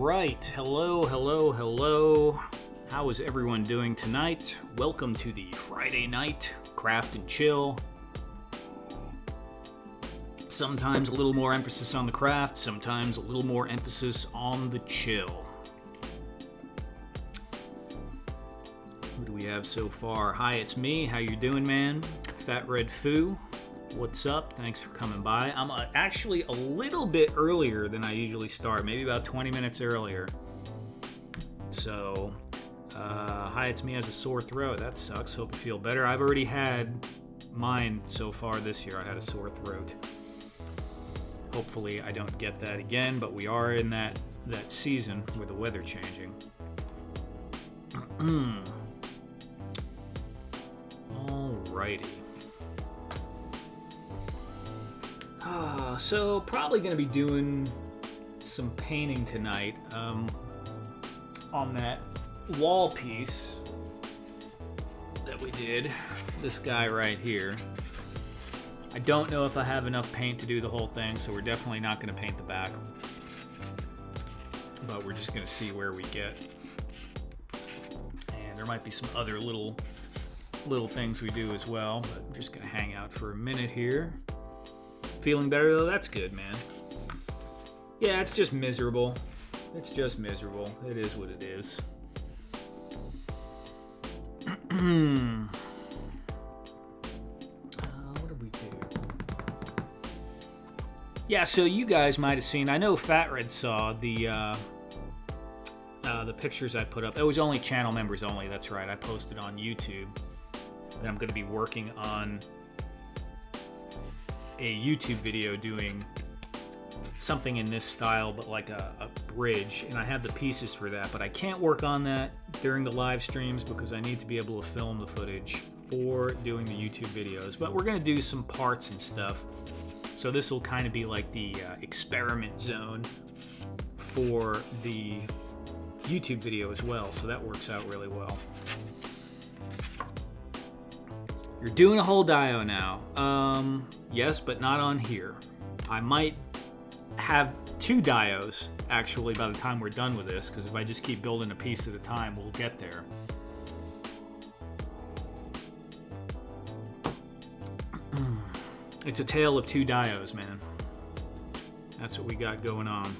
right. Hello, hello, hello. How is everyone doing tonight? Welcome to the Friday night craft and chill. Sometimes a little more emphasis on the craft, sometimes a little more emphasis on the chill. Who do we have so far? Hi, it's me. How you doing, man? Fat Red Foo. What's up? Thanks for coming by. I'm actually a little bit earlier than I usually start, maybe about 20 minutes earlier. So, hi, it's me. Has a sore throat. That sucks. Hope you feel better. I've already had mine so far this year. I had a sore throat. Hopefully I don't get that again, but we are in that season with the weather changing. Alrighty. So probably going to be doing some painting tonight on that wall piece that we did. This guy right here. I don't know if I have enough paint to do the whole thing, so we're definitely not going to paint the back. But we're just going to see where we get. And there might be some other little things we do as well, but I'm just going to hang out for a minute here. Feeling better though? That's good, man. Yeah, it's just miserable. It's just miserable. It is what it is. What did we do? Yeah, so you guys might have seen, I know Fat Red saw the pictures I put up. It was only channel members only, that's right. I posted on YouTube. And I'm going to be working on a YouTube video doing something in this style, but like a bridge, and I have the pieces for that, but I can't work on that during the live streams because I need to be able to film the footage for doing the YouTube videos. But we're going to do some parts and stuff, so this will kind of be like the experiment zone for the YouTube video as well, so that works out really well. You're doing a whole dio now. Yes, but not on here. I might have 2 dios, actually, by the time we're done with this, because if I just keep building a piece at a time, we'll get there. It's a tale of 2 dios, man. That's what we got going on.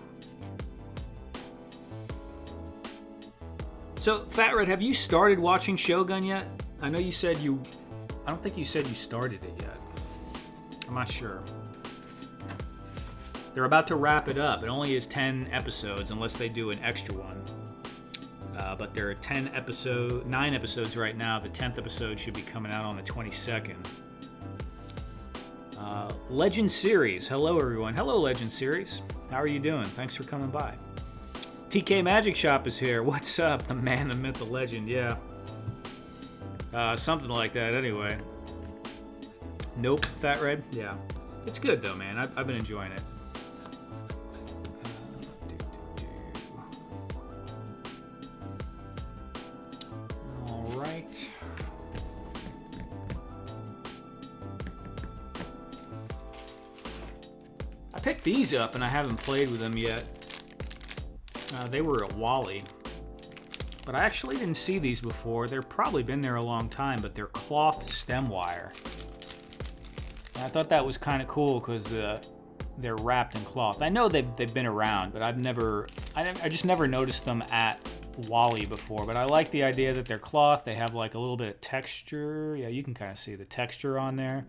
So, Fat Red, have you started watching Shogun yet? I know you said you... I don't think you said you started it yet. I'm not sure. They're about to wrap it up. It only is 10 episodes unless they do an extra one. But there are 9 episodes right now. The 10th episode should be coming out on the 22nd. Legend Series. Hello, everyone. Hello, Legend Series. How are you doing? Thanks for coming by. TK Magic Shop is here. What's up? The man, the myth, the legend. Yeah. Something like that, anyway. Nope, Fat Red? Yeah. It's good, though, man. I've been enjoying it. Alright. I picked these up, and I haven't played with them yet. They were at Wally. But I actually didn't see these before. They've probably been there a long time, but they're cloth stem wire. And I thought that was kind of cool because they're wrapped in cloth. I know they've been around, but I just never noticed them at Wally before. But I like the idea that they're cloth. They have like a little bit of texture. Yeah, you can kind of see the texture on there.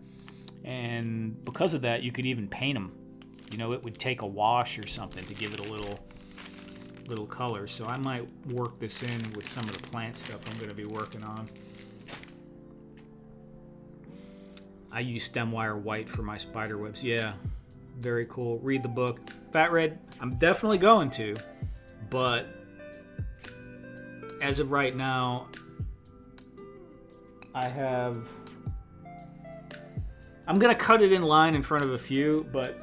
And because of that, you could even paint them. You know, it would take a wash or something to give it a little color, so I might work this in with some of the plant stuff I'm going to be working on. I use stem wire white for my spider webs. Yeah, very cool. Read the book. Fat Red, I'm definitely going to, but as of right now, I'm going to cut it in line in front of a few, but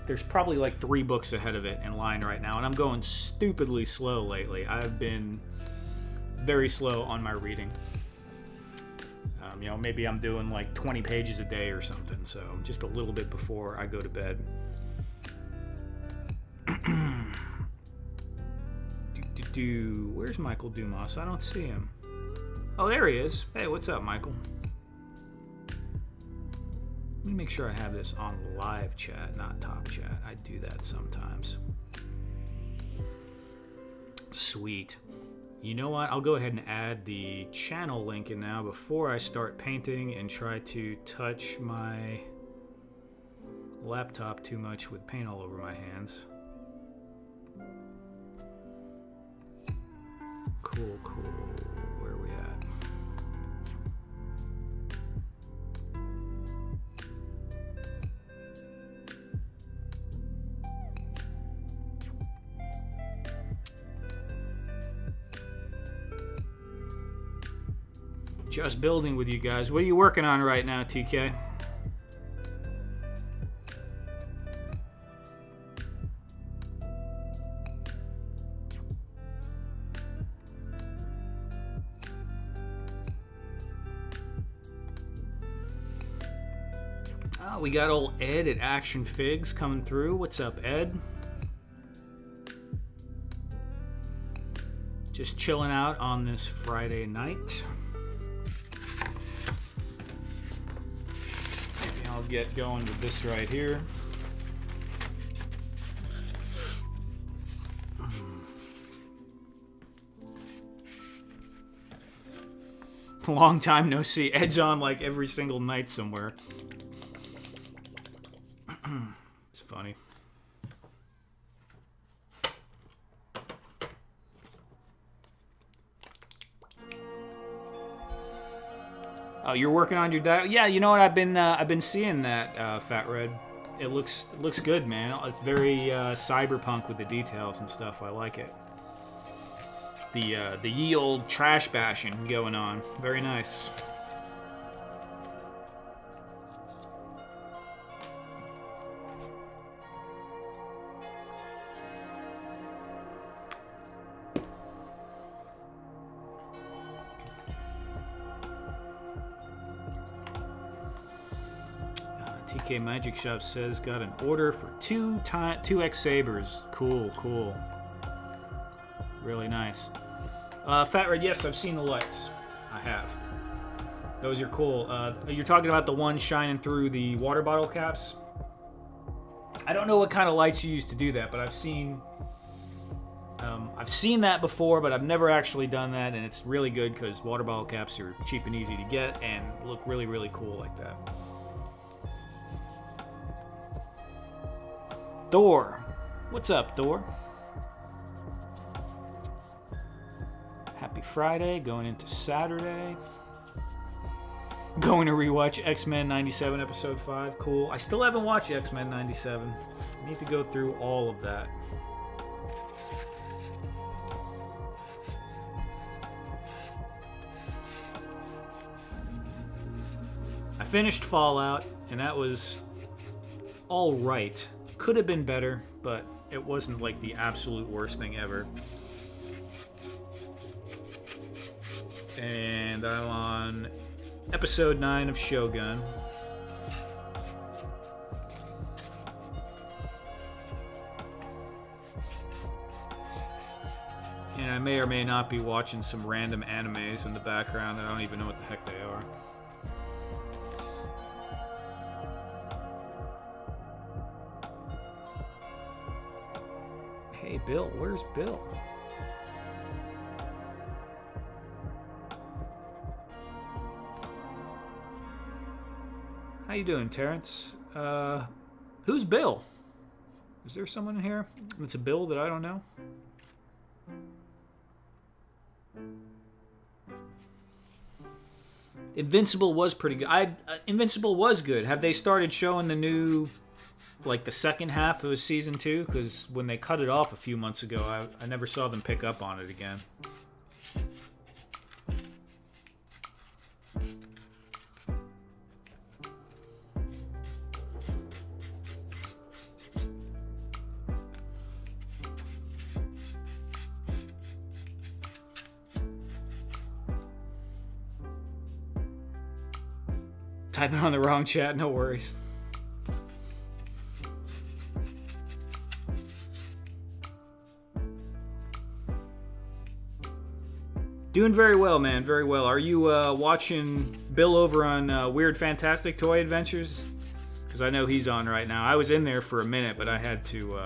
there's probably like 3 books ahead of it in line right now, and I'm going stupidly slow lately. I've been very slow on my reading. Maybe I'm doing like 20 pages a day or something, so just a little bit before I go to bed. Where's Michael Dumas? I don't see him. Oh, there he is. Hey, what's up, Michael? Let me make sure I have this on live chat, not top chat. I do that sometimes. Sweet. You know what? I'll go ahead and add the channel link in now before I start painting and try to touch my laptop too much with paint all over my hands. Cool, cool. Where are we at? Just building with you guys. What are you working on right now, TK? Oh, we got old Ed at Action Figs coming through. What's up, Ed? Just chilling out on this Friday night. I'll get going with this right here. Long time no see. Ed's on like every single night somewhere. It's funny. Oh, you're working on your dial? Yeah, you know what? I've been seeing that, Fat Red. It looks good, man. It's very cyberpunk with the details and stuff. I like it. The ye old trash bashing going on. Very nice. TK Magic Shop says got an order for 2X sabers. Cool, cool. Really nice. Fat Red, yes, I've seen the lights. I have. Those are cool. You're talking about the ones shining through the water bottle caps? I don't know what kind of lights you use to do that, but I've seen that before, but I've never actually done that, and it's really good because water bottle caps are cheap and easy to get and look really, really cool like that. Thor. What's up, Thor? Happy Friday, going into Saturday. Going to rewatch X-Men 97 episode 5. Cool. I still haven't watched X-Men 97. I need to go through all of that. I finished Fallout, and that was all right. Could have been better, but it wasn't like the absolute worst thing ever. And I'm on episode 9 of Shogun. And I may or may not be watching some random animes in the background that I don't even know what the heck they are. Hey, Bill, where's Bill? How you doing, Terrence? Who's Bill? Is there someone in here that's a Bill that I don't know? Invincible was pretty good. Invincible was good. Have they started showing the new, like the second half of season 2? Because when they cut it off a few months ago, I never saw them pick up on it again. Typing on the wrong chat, no worries. Doing very well, man. Very well. Are you watching Bill over on Weird Fantastic Toy Adventures? Because I know he's on right now. I was in there for a minute, but I had to.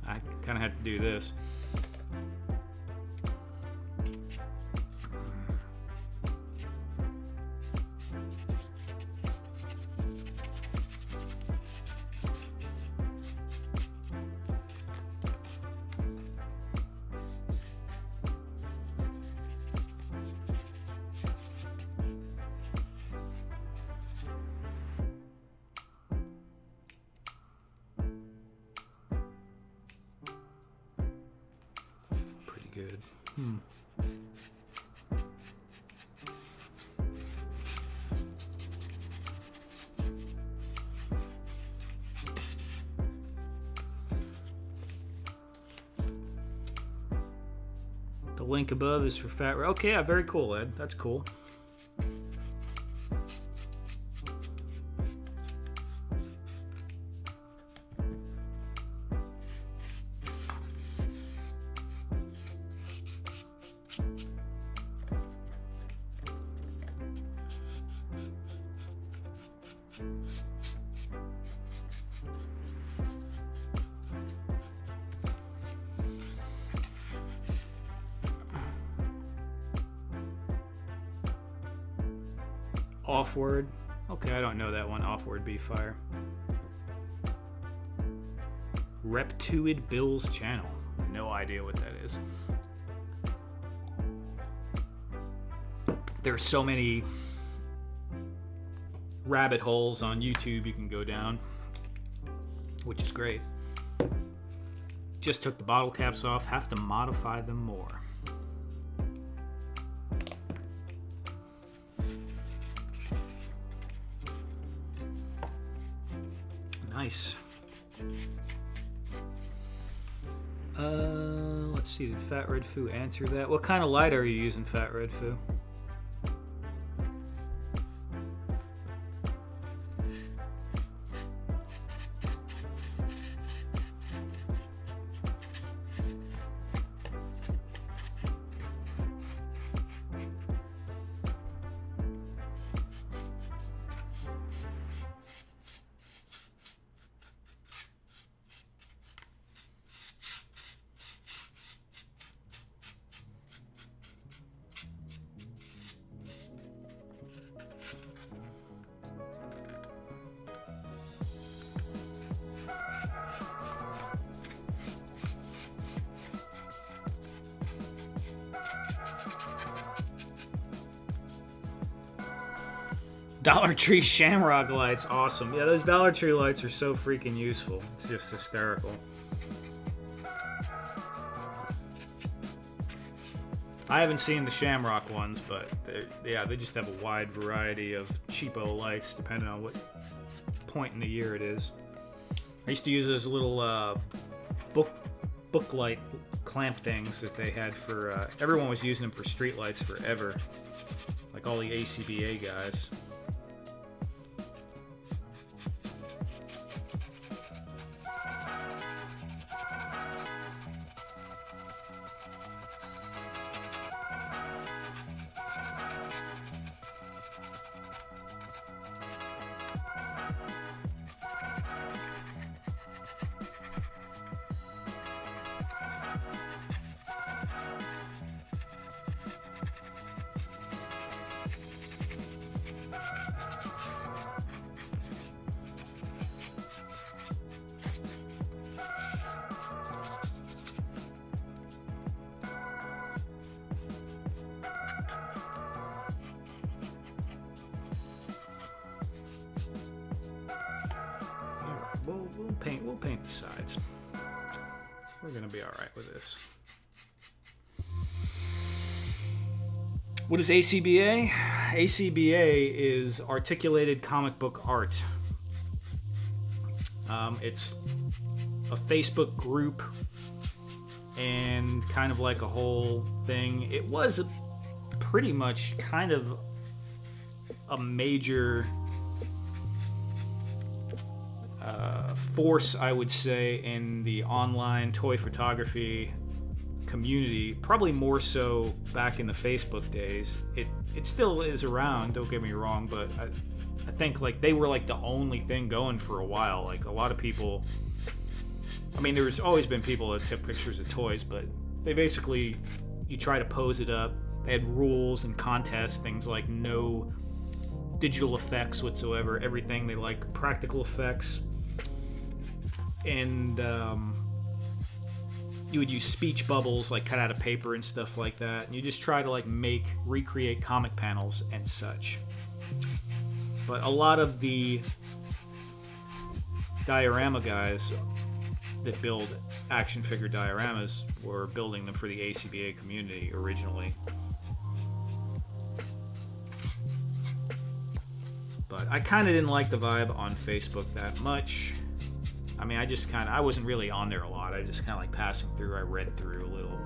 I kind of had to do this. Good. The link above is for Fat Red. Okay, yeah, very cool, Ed. That's cool. Offward. Okay, I don't know that one. Offward Be Fire. Reptuid Bill's channel. No idea what that is. There's so many rabbit holes on YouTube you can go down, which is great. Just took the bottle caps off. Have to modify them more. Nice. Let's see, did Fat Red Foo answer that? What kind of light are you using, Fat Red Foo? Dollar Tree Shamrock lights, awesome. Yeah, those Dollar Tree lights are so freaking useful. It's just hysterical. I haven't seen the Shamrock ones, but they just have a wide variety of cheapo lights depending on what point in the year it is. I used to use those little book light clamp things that they had for everyone was using them for street lights forever, like all the ACBA guys. We'll paint the sides. We're gonna be all right with this. What is ACBA? ACBA is Articulated Comic Book Art. It's a Facebook group and kind of like a whole thing. It was pretty much kind of a major force, I would say, in the online toy photography community, probably more so back in the Facebook days. It still is around, don't get me wrong, but I think like they were like the only thing going for a while. Like a lot of people, I mean, there's always been people that took pictures of toys, but they basically, you try to pose it up. They had rules and contests, things like no digital effects whatsoever, everything. They like practical effects. And you would use speech bubbles like cut out of paper and stuff like that. And you just try to like recreate comic panels and such. But a lot of the diorama guys that build action figure dioramas were building them for the ACBA community originally. But I kind of didn't like the vibe on Facebook that much. I mean, I wasn't really on there a lot. I just kind of like passing through. I read through a little.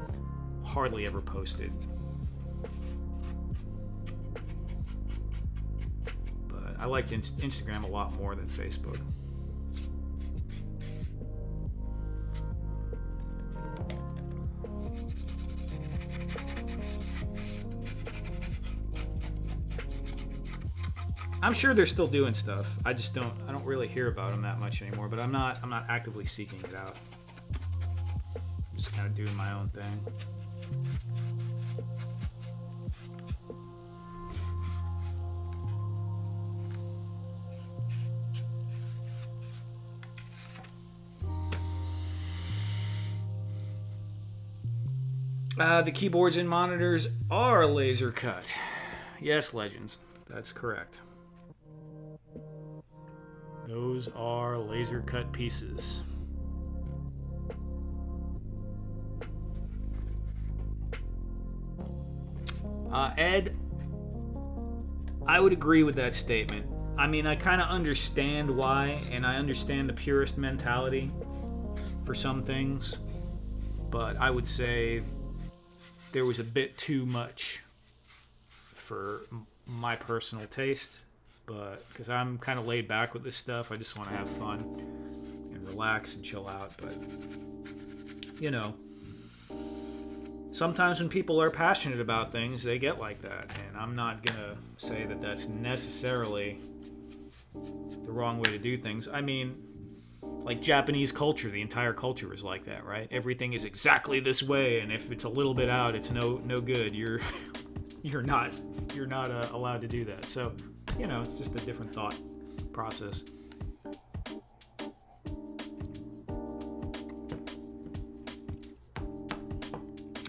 Hardly ever posted. But I liked Instagram a lot more than Facebook. I'm sure they're still doing stuff. I don't really hear about them that much anymore, but I'm not actively seeking it out. I'm just kind of doing my own thing. The keyboards and monitors are laser cut. Yes, Legends. That's correct. Those are laser cut pieces. Ed, I would agree with that statement. I mean, I kind of understand why, and I understand the purist mentality for some things, but I would say there was a bit too much for my personal taste. But because I'm kind of laid back with this stuff, I just want to have fun and relax and chill out. But you know, sometimes when people are passionate about things, they get like that, and I'm not gonna say that that's necessarily the wrong way to do things. I mean, like Japanese culture, the entire culture is like that, right? Everything is exactly this way, and if it's a little bit out, it's no good. You're not allowed to do that. So. You know, it's just a different thought process.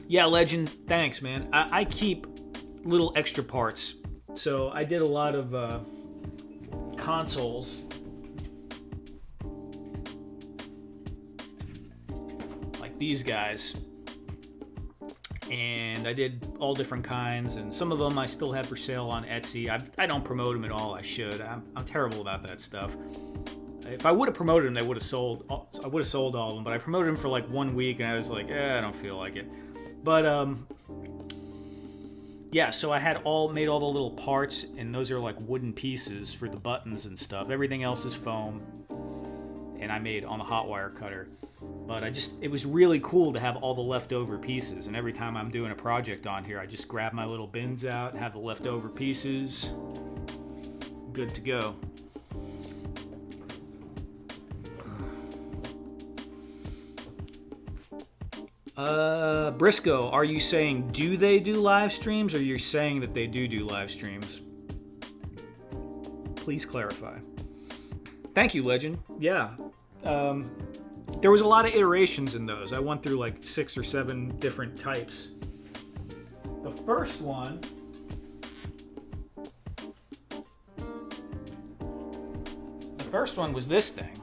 Yeah, Legend, thanks, man. I keep little extra parts. So I did a lot of consoles. Like these guys. And I did all different kinds, and some of them I still have for sale on Etsy. I don't promote them at all. I should. I'm terrible about that stuff. If I would have promoted them, I would have sold all of them. But I promoted them for like 1 week, and I was like, I don't feel like it. But yeah. So I had made all the little parts, and those are like wooden pieces for the buttons and stuff. Everything else is foam, and I made on the hot wire cutter. But it was really cool to have all the leftover pieces. And every time I'm doing a project on here, I just grab my little bins out, have the leftover pieces. Good to go. Briscoe, are you saying do they do live streams, or you're saying that they do live streams? Please clarify. Thank you, Legend. Yeah. There was a lot of iterations in those. I went through like 6 or 7 different types. The first one was this thing.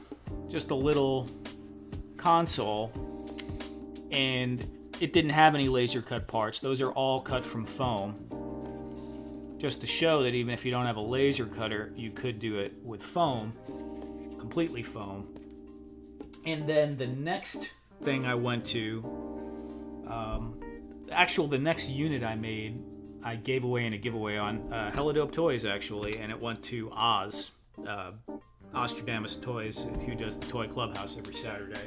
Just a little console, and it didn't have any laser cut parts. Those are all cut from foam. Just to show that even if you don't have a laser cutter, you could do it with foam, completely foam. And then the next thing I went to, the next unit I made, I gave away in a giveaway on Hella Dope Toys, actually, and it went to Oz, Ostradamus Toys, who does the Toy Clubhouse every Saturday.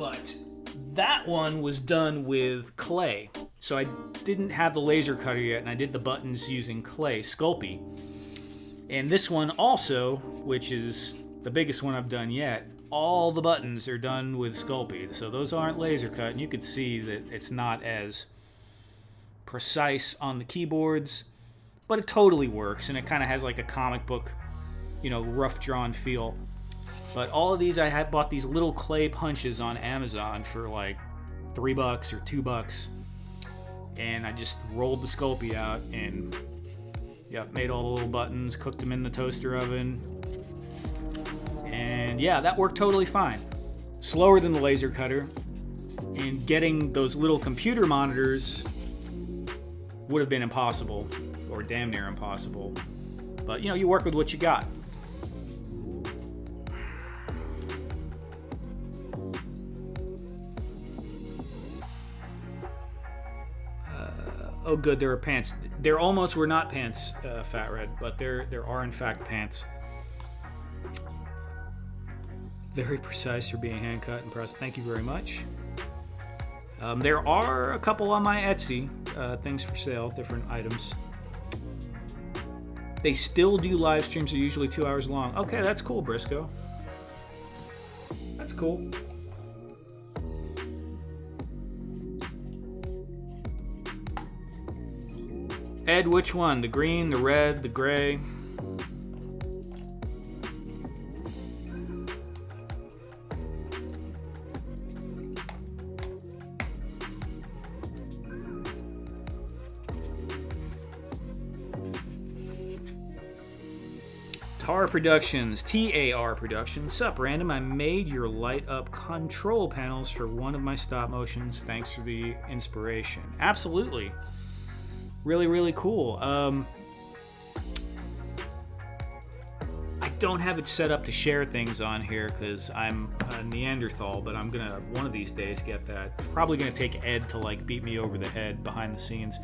But that one was done with clay. So I didn't have the laser cutter yet, and I did the buttons using clay, Sculpey. And this one also, which is the biggest one I've done yet, all the buttons are done with Sculpey. So those aren't laser cut, and you can see that it's not as precise on the keyboards, but it totally works, and it kind of has like a comic book, rough drawn feel. But all of these, I had bought these little clay punches on Amazon for like $3 or $2, and I just rolled the Sculpey out and made all the little buttons, cooked them in the toaster oven, and that worked totally fine. Slower than the laser cutter, and getting those little computer monitors would have been impossible, or damn near impossible. But you work with what you got. Oh, good, there are pants. There almost were not pants, Fat Red, but there are in fact pants. Very precise for being hand cut and pressed. Thank you very much. There are a couple on my Etsy, things for sale, different items. They still do live streams. They're usually 2 hours long. Okay, that's cool, Briscoe. That's cool. Ed, which one? The green, the red, the gray? TAR Productions, TAR Productions. Sup, Random? I made your light up control panels for one of my stop motions. Thanks for the inspiration. Absolutely. Really, really cool. I don't have it set up to share things on here because I'm a Neanderthal, but I'm gonna one of these days get that. Probably gonna take Ed to like beat me over the head behind the scenes.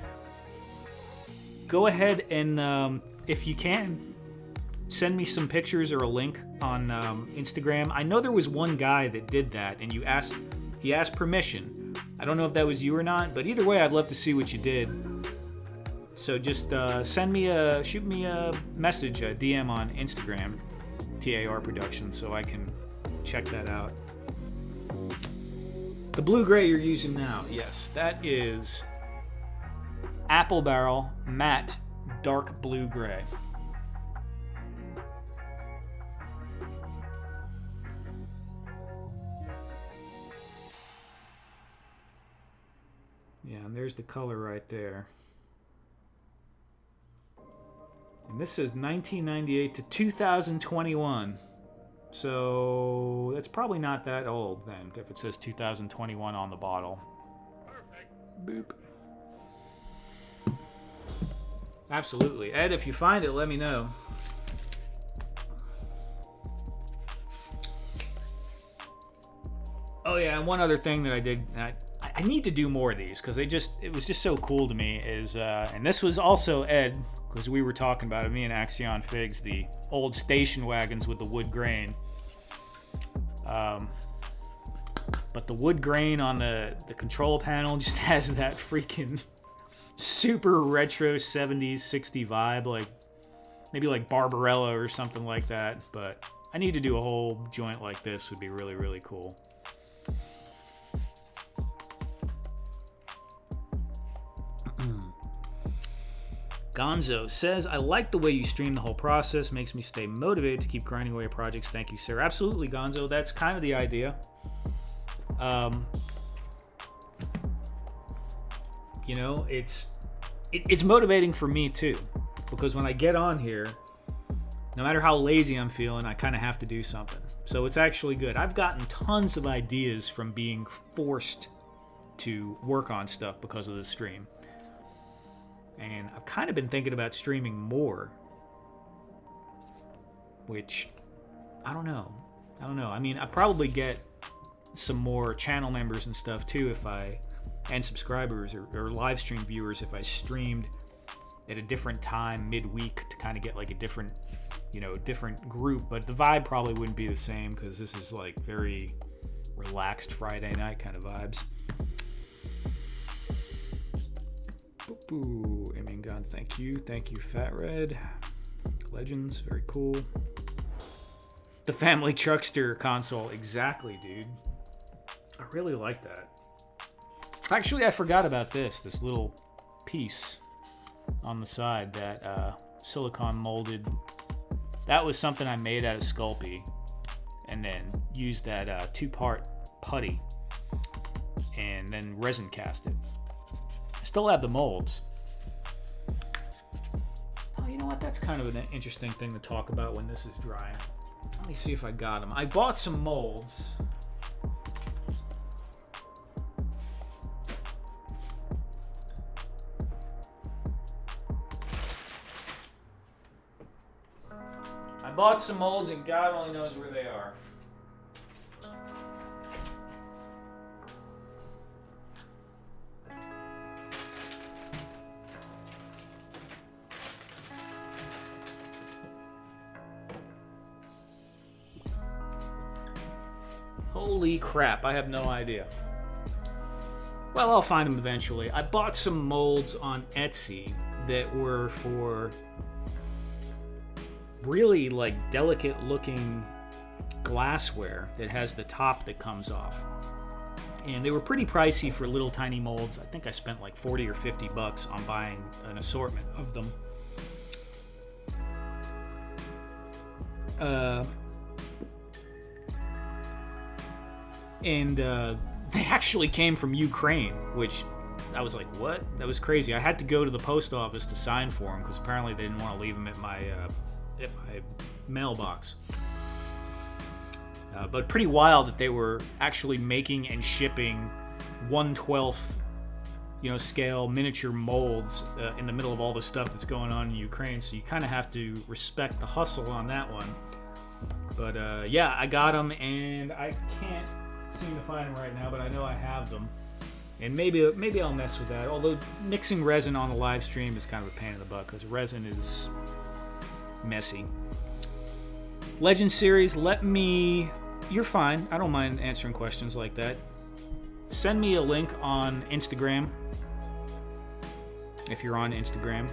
Go ahead and if you can, send me some pictures or a link on Instagram. I know there was one guy that did that, and he asked permission. I don't know if that was you or not, but either way, I'd love to see what you did. So just shoot me a message, a DM on Instagram, TAR Productions, so I can check that out. The blue-gray you're using now, yes, that is Apple Barrel Matte Dark Blue-Gray. Yeah, and there's the color right there. And this is 1998 to 2021. So that's probably not that old then, if it says 2021 on the bottle. Boop. Absolutely. Ed, if you find it, let me know. Oh yeah, and one other thing that I did, I need to do more of these because it was just so cool to me is, and this was also Ed, because we were talking about it, me and Axion Figs, the old station wagons with the wood grain. But the wood grain on the control panel just has that freaking super retro 70s, 60s vibe, like maybe like Barbarella or something like that. But I need to do a whole joint like this, would be really, really cool. Gonzo says, I like the way you stream the whole process. Makes me stay motivated to keep grinding away at projects. Thank you, sir. Absolutely, Gonzo. That's kind of the idea. You know, it's motivating for me, too. Because when I get on here, no matter how lazy I'm feeling, I kind of have to do something. So it's actually good. I've gotten tons of ideas from being forced to work on stuff because of the stream. And I've kind of been thinking about streaming more, which I don't know. I mean, I probably get some more channel members and stuff too and subscribers or live stream viewers if I streamed at a different time midweek to kind of get like a different group. But the vibe probably wouldn't be the same because this is like very relaxed Friday night kind of vibes. Ooh, Aiming Gun, thank you. Thank you, Fat Red. Legends, very cool. The Family Truckster console, exactly, dude. I really like that. Actually, I forgot about this little piece on the side, that silicone molded. That was something I made out of Sculpey, and then used that 2-part putty, and then resin cast it. I still have the molds. Oh, you know what? That's kind of an interesting thing to talk about when this is drying. Let me see if I got them. I bought some molds. I bought some molds and God only knows where they are. Holy crap, I have no idea. Well, I'll find them eventually. I bought some molds on Etsy that were for really like delicate looking glassware that has the top that comes off. And they were pretty pricey for little tiny molds. I think I spent like 40 or 50 bucks on buying an assortment of them. They actually came from Ukraine, which I was like, what? That was crazy. I had to go to the post office to sign for them because apparently they didn't want to leave them at my mailbox. But pretty wild that they were actually making and shipping 1/12, scale miniature molds in the middle of all the stuff that's going on in Ukraine. So you kind of have to respect the hustle on that one. But yeah, I got them, and I can't seem to find them right now, but I know I have them. And maybe I'll mess with that. Although mixing resin on the live stream is kind of a pain in the butt because resin is messy. Legend series, you're fine. I don't mind answering questions like that. Send me a link on Instagram if you're on Instagram.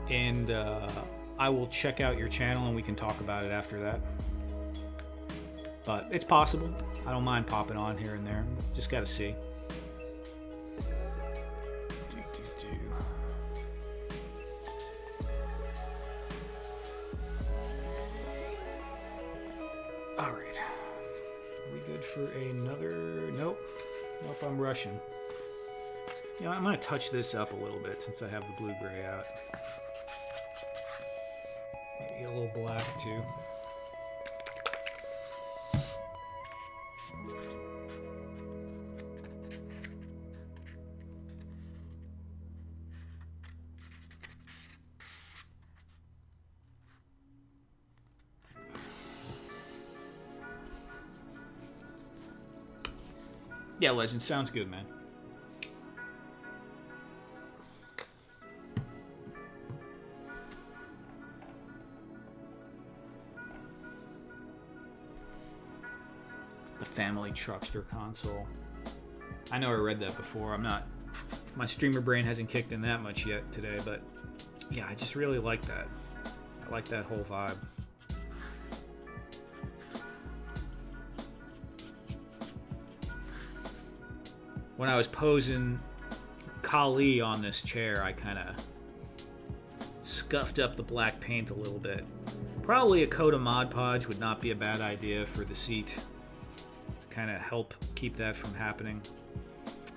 And I will check out your channel and we can talk about it after that. But it's possible. I don't mind popping on here and there. Just gotta see. Alright. Are we good for another? Nope, I'm rushing. I'm gonna touch this up a little bit since I have the blue-gray out. Maybe a little black too. Yeah, Legend, sounds good, man. The Family Truckster console. I know I read that before. My streamer brain hasn't kicked in that much yet today, but yeah, I just really like that. I like that whole vibe. When I was posing Kali on this chair, I kind of scuffed up the black paint a little bit. Probably a coat of Mod Podge would not be a bad idea for the seat. Kind of help keep that from happening.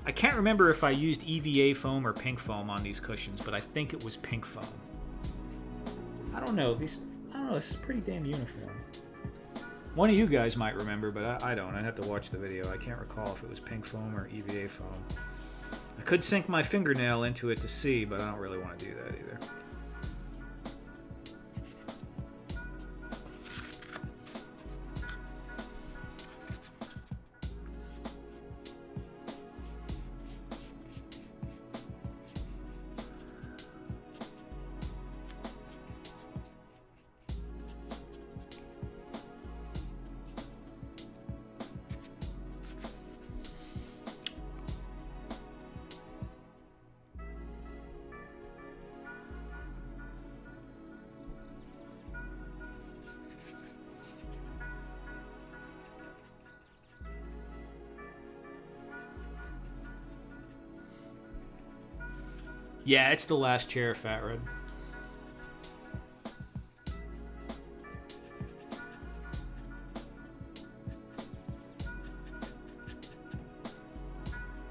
I can't remember if I used EVA foam or pink foam on these cushions, but I think it was pink foam. I don't know. This is pretty damn uniform. One of you guys might remember, but I don't. I'd have to watch the video. I can't recall if it was pink foam or EVA foam. I could sink my fingernail into it to see, but I don't really want to do that either. Yeah, it's the last chair, Fat Red.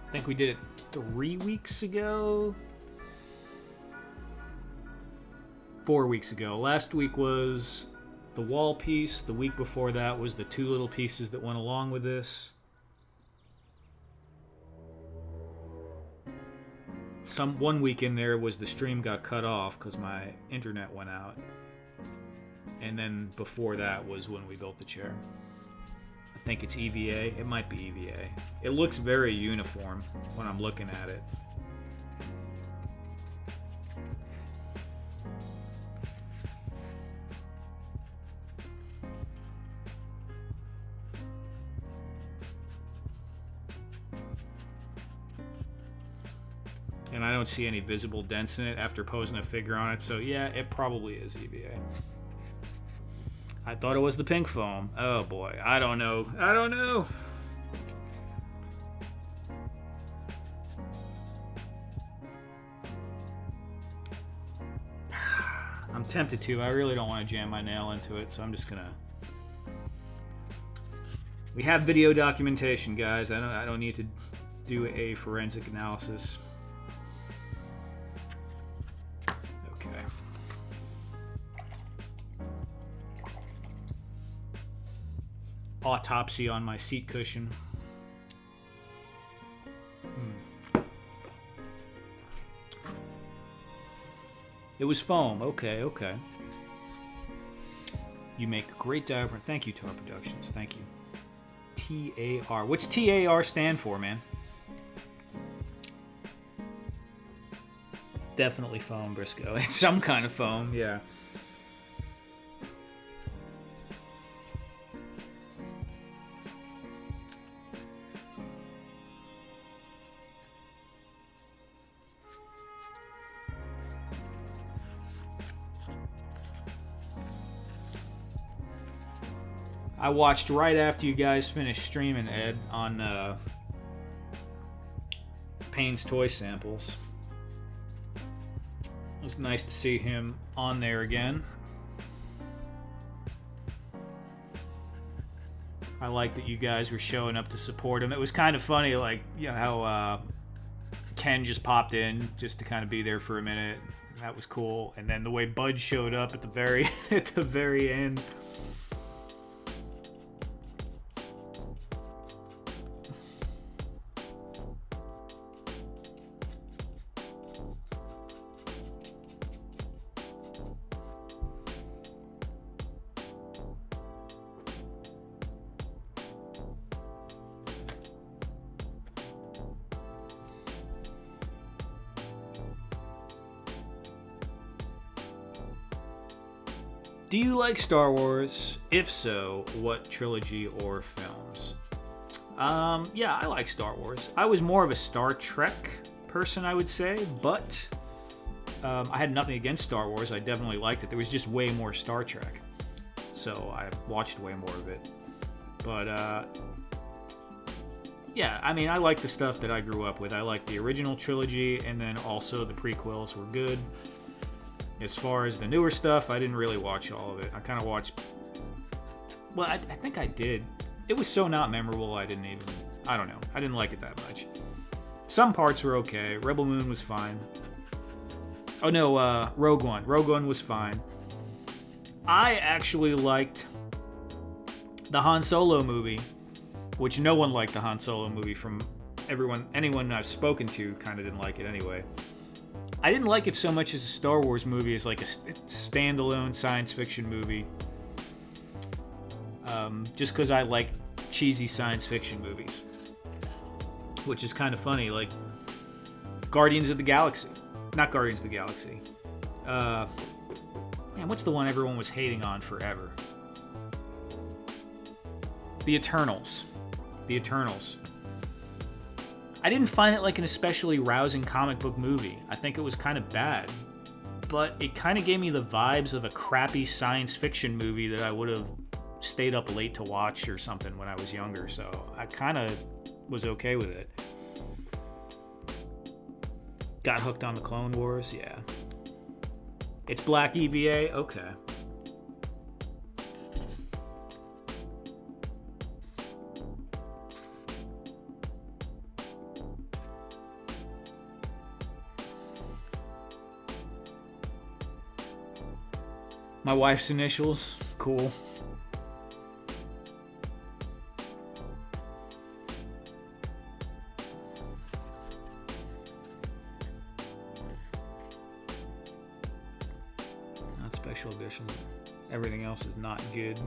I think we did it 3 weeks ago. 4 weeks ago. Last week was the wall piece. The week before that was the 2 little pieces that went along with this. One week in there was the stream got cut off because my internet went out. And then before that was when we built the chair. I think it's EVA. It might be EVA. It looks very uniform when I'm looking at it. And I don't see any visible dents in it after posing a figure on it, so yeah, it probably is EVA. I thought it was the pink foam. Oh boy, I don't know. I'm tempted to. I really don't want to jam my nail into it, so I'm just gonna... We have video documentation, guys. I don't need to do a forensic analysis. Autopsy on my seat cushion. It was foam. Okay. You make a great diagram. Thank you, Tar Productions. Thank you. TAR. What's TAR stand for, man? Definitely foam, Briscoe. It's some kind of foam, yeah. I watched right after you guys finished streaming, Ed, on Payne's Toy Samples. It was nice to see him on there again. I like that you guys were showing up to support him. It was kind of funny, like, you know, how Ken just popped in just to kind of be there for a minute. That was cool. And then the way Bud showed up at the very end. Do you like Star Wars? If so, what trilogy or films? Yeah, I like Star Wars. I was more of a Star Trek person, I would say, but I had nothing against Star Wars. I definitely liked it. There was just way more Star Trek, so I watched way more of it. But yeah, I mean, I like the stuff that I grew up with. I like the original trilogy, and then also the prequels were good. As far as the newer stuff, I didn't really watch all of it. I kind of watched... Well, I think I did. It was so not memorable, I don't know. I didn't like it that much. Some parts were okay. Rebel Moon was fine. Oh no, Rogue One. Rogue One was fine. I actually liked the Han Solo movie, which no one liked the Han Solo movie from anyone I've spoken to kind of didn't like it anyway. I didn't like it so much as a Star Wars movie as like a standalone science fiction movie. Just because I like cheesy science fiction movies. Which is kind of funny, like Guardians of the Galaxy. Not Guardians of the Galaxy. Man, what's the one everyone was hating on forever? The Eternals. The Eternals. I didn't find it like an especially rousing comic book movie. I think it was kind of bad. But it kind of gave me the vibes of a crappy science fiction movie that I would have stayed up late to watch or something when I was younger. So I kind of was okay with it. Got hooked on the Clone Wars, yeah. It's black EVA? Okay. My wife's initials, cool. Not special edition. Everything else is not good.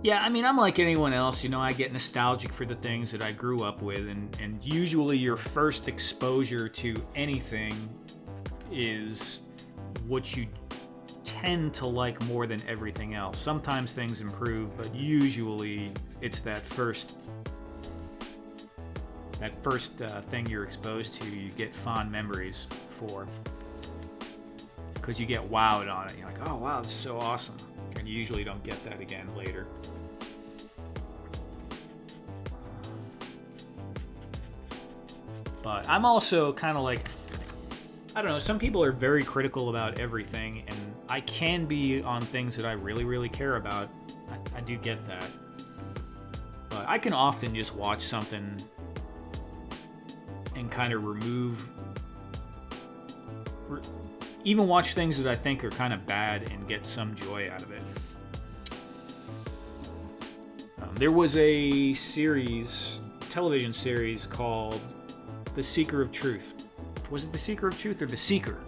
Yeah, I mean, I'm like anyone else, you know, I get nostalgic for the things that I grew up with, and usually your first exposure to anything is what you tend to like more than everything else. Sometimes things improve, but usually it's that first thing you're exposed to, you get fond memories for. Because you get wowed on it. You're like, oh wow, this is so awesome. And you usually don't get that again later. But I'm also kind of like, I don't know, some people are very critical about everything, and I can be on things that I really, really care about. I do get that. But I can often just watch something and kind of even watch things that I think are kind of bad and get some joy out of it. There was a television series called The Seeker of Truth. Was it The Seeker of Truth or The Seeker?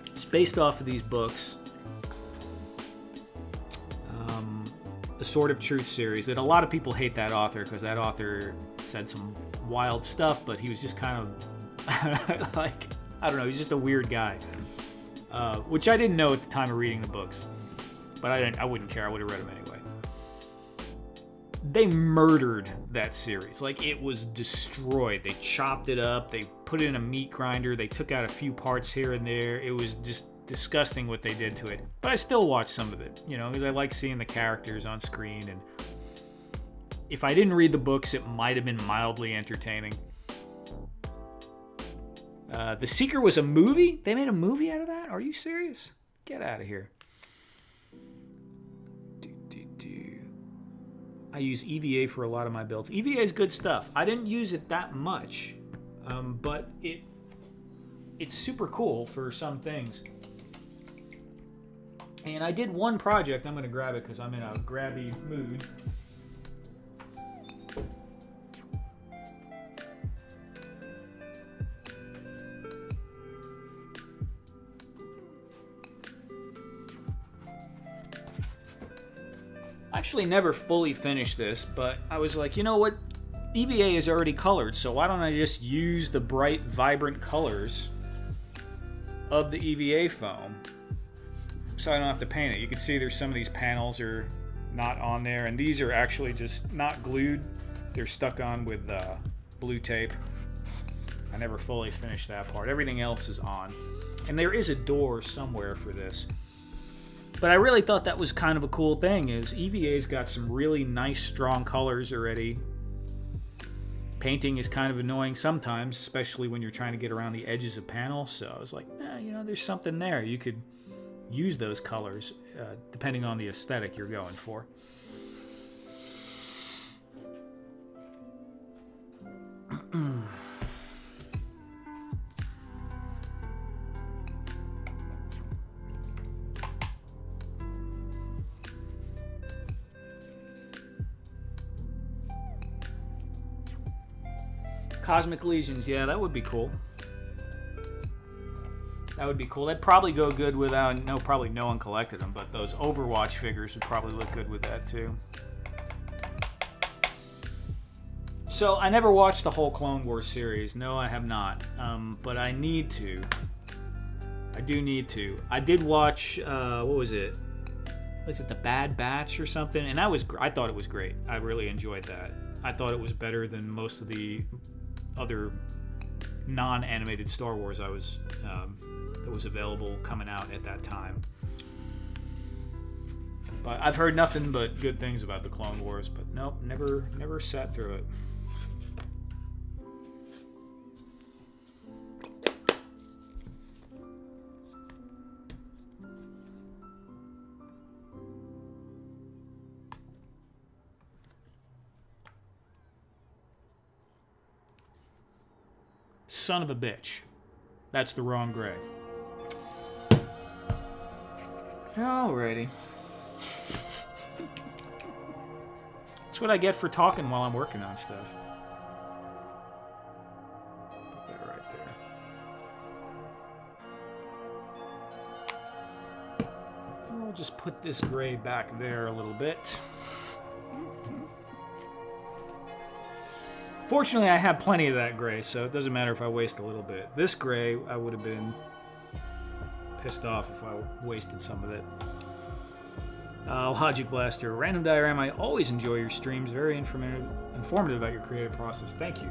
It's based off of these books. The Sword of Truth series. That a lot of people hate that author because that author said some wild stuff, but he was just kind of like, I don't know, he's just a weird guy. Which I didn't know at the time of reading the books. But I wouldn't care. I would have read them anyway. They murdered that series. Like, it was destroyed. They chopped it up. They put it in a meat grinder. They took out a few parts here and there. It was just disgusting what they did to it. But I still watch some of it, you know, because I like seeing the characters on screen. And if I didn't read the books, it might have been mildly entertaining. The Seeker was a movie? They made a movie out of that? Are you serious? Get out of here. I use EVA for a lot of my builds. EVA is good stuff. I didn't use it that much, but it's super cool for some things. And I did one project. I'm going to grab it because I'm in a grabby mood. I actually never fully finished this, but I was like, you know what? EVA is already colored, so why don't I just use the bright, vibrant colors of the EVA foam so I don't have to paint it. You can see there's some of these panels are not on there, and these are actually just not glued. They're stuck on with blue tape. I never fully finished that part. Everything else is on. And there is a door somewhere for this. But I really thought that was kind of a cool thing, is EVA's got some really nice, strong colors already. Painting is kind of annoying sometimes, especially when you're trying to get around the edges of panels. So I was like, you know, there's something there. You could use those colors depending on the aesthetic you're going for. Cosmic Legions, yeah, that would be cool. That would be cool. That'd probably go good with, probably no one collected them, but those Overwatch figures would probably look good with that too. So, I never watched the whole Clone Wars series. No, I have not. But I need to. I do need to. I did watch, what was it? Was it The Bad Batch or something? And I thought it was great. I really enjoyed that. I thought it was better than most of the other non-animated Star Wars that was available coming out at that time. But I've heard nothing but good things about the Clone Wars, but nope, never sat through it. Son of a bitch. That's the wrong gray. Alrighty. That's what I get for talking while I'm working on stuff. Put that right there. I'll just put this gray back there a little bit. Fortunately, I have plenty of that gray, so it doesn't matter if I waste a little bit. This gray, I would have been pissed off if I wasted some of it. Logic Blaster, Random Diorama, I always enjoy your streams. Very informative about your creative process. Thank you.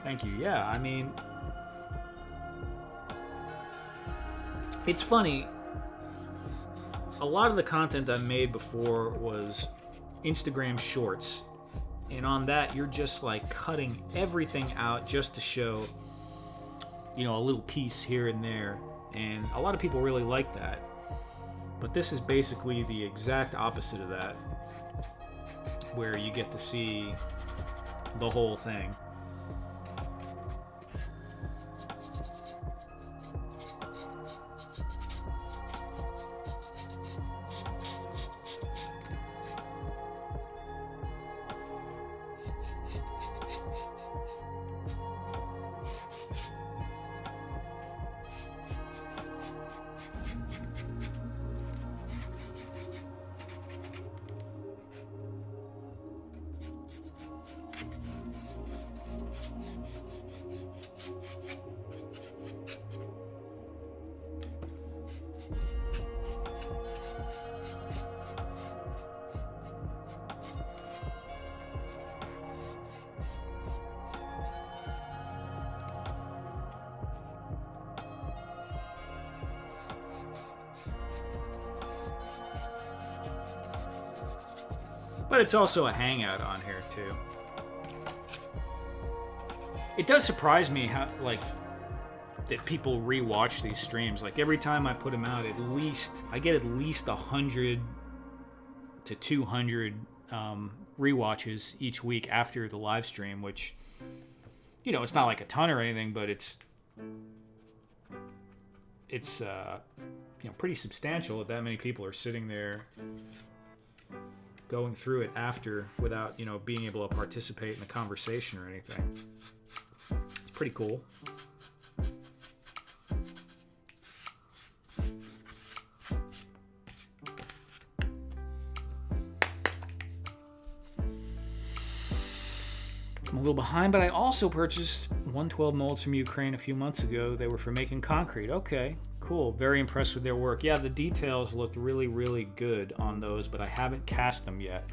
Thank you. Yeah, I mean, it's funny. A lot of the content I made before was Instagram Shorts. And on that, you're just like cutting everything out just to show, you know, a little piece here and there. And a lot of people really like that. But this is basically the exact opposite of that, where you get to see the whole thing. But it's also a hangout on here too. It does surprise me how, like, that people rewatch these streams. Like, every time I put them out, I get at least 100 to 200 rewatches each week after the live stream, which, you know, it's not like a ton or anything, but it's you know, pretty substantial that that many people are sitting there going through it after without, you know, being able to participate in the conversation or anything. It's pretty cool. I'm a little behind, but I also purchased 112 molds from Ukraine a few months ago. They were for making concrete. Okay, cool. Very impressed with their work. Yeah, the details looked really, really good on those, but I haven't cast them yet.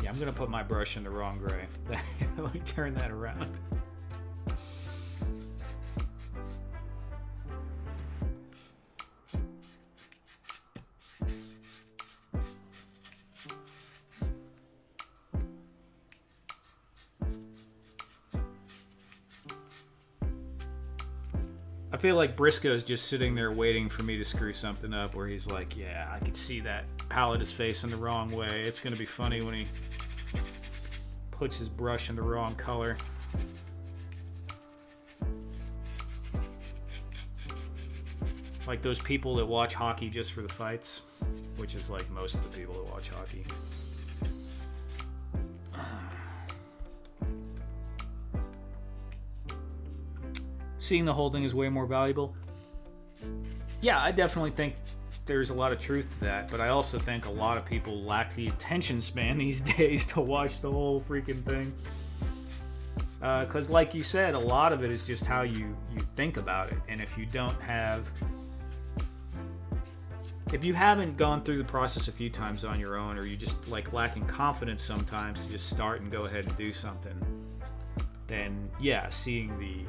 I'm gonna put my brush in the wrong gray. Let me turn that around. I feel like Briscoe's just sitting there waiting for me to screw something up where he's like, yeah, I could see that palette is facing the wrong way. It's gonna be funny when he puts his brush in the wrong color. Like those people that watch hockey just for the fights, which is like most of the people that watch hockey. Seeing the whole thing is way more valuable. Yeah, I definitely think there's a lot of truth to that, but I also think a lot of people lack the attention span these days to watch the whole freaking thing. Because like you said, a lot of it is just how you think about it. And if you haven't gone through the process a few times on your own, or you just like lacking confidence sometimes to just start and go ahead and do something, then yeah, seeing the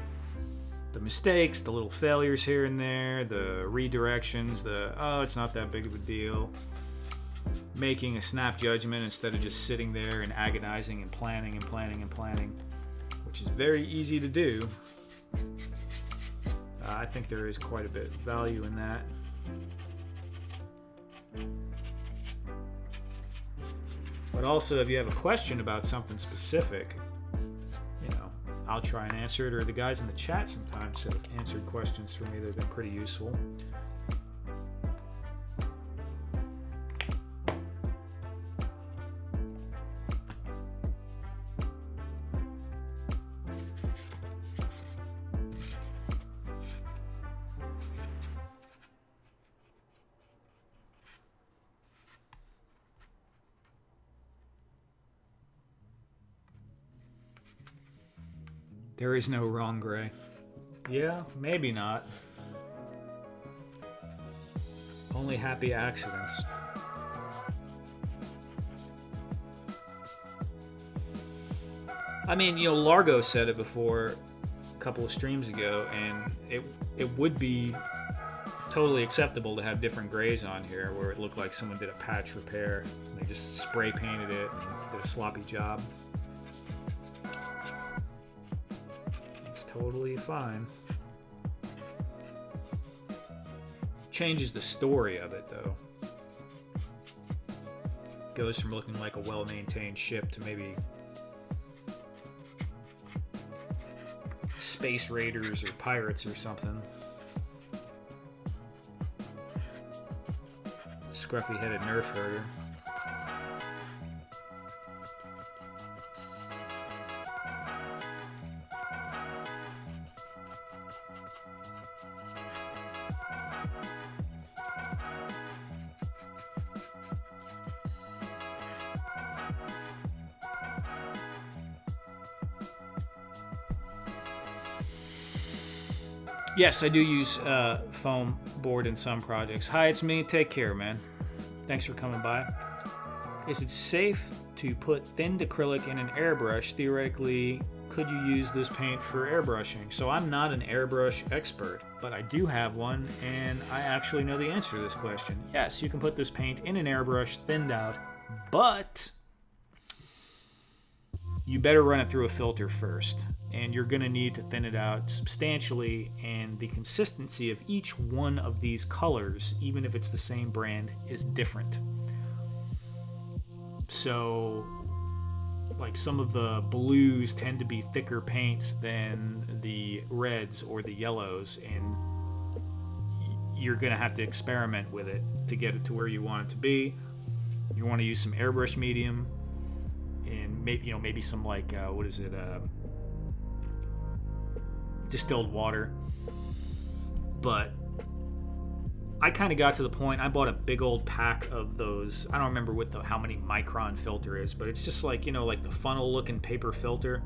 mistakes, the little failures here and there, the redirections, it's not that big of a deal, making a snap judgment instead of just sitting there and agonizing and planning and planning and planning, which is very easy to do. I think there is quite a bit of value in that. But also, if you have a question about something specific, I'll try and answer it, or the guys in the chat sometimes have answered questions for me that have been pretty useful. There is no wrong gray. Yeah, maybe not. Only happy accidents. I mean, Largo said it before a couple of streams ago, and it would be totally acceptable to have different grays on here where it looked like someone did a patch repair. They just spray painted it and did a sloppy job. Totally fine. Changes the story of it, though. Goes from looking like a well-maintained ship to maybe space raiders or pirates or something. Scruffy-headed nerf herder. Yes, I do use foam board in some projects. Hi, it's me. Take care, man. Thanks for coming by. Is it safe to put thinned acrylic in an airbrush? Theoretically, could you use this paint for airbrushing? So I'm not an airbrush expert, but I do have one, and I actually know the answer to this question. Yes, you can put this paint in an airbrush, thinned out, but you better run it through a filter first. And you're going to need to thin it out substantially, and the consistency of each one of these colors, even if it's the same brand, is different. So, like, some of the blues tend to be thicker paints than the reds or the yellows, and you're going to have to experiment with it to get it to where you want it to be. You want to use some airbrush medium, and maybe some like distilled water. But I kind of got to the point, I bought a big old pack of those. I don't remember how many micron filter is, but it's just like, like the funnel looking paper filter.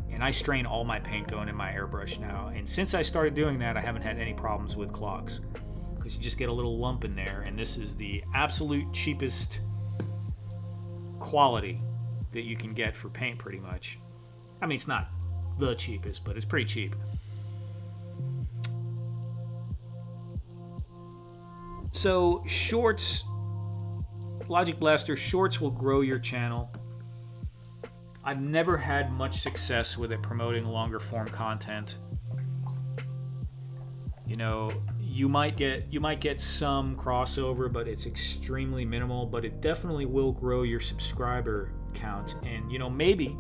And I strain all my paint going in my airbrush now. And since I started doing that, I haven't had any problems with clogs, because you just get a little lump in there. And this is the absolute cheapest quality that you can get for paint, pretty much. I mean, it's not the cheapest, but it's pretty cheap. So shorts, Logic Blaster shorts will grow your channel. I've never had much success with it promoting longer form content. You might get some crossover, but it's extremely minimal. But it definitely will grow your subscriber count. And maybe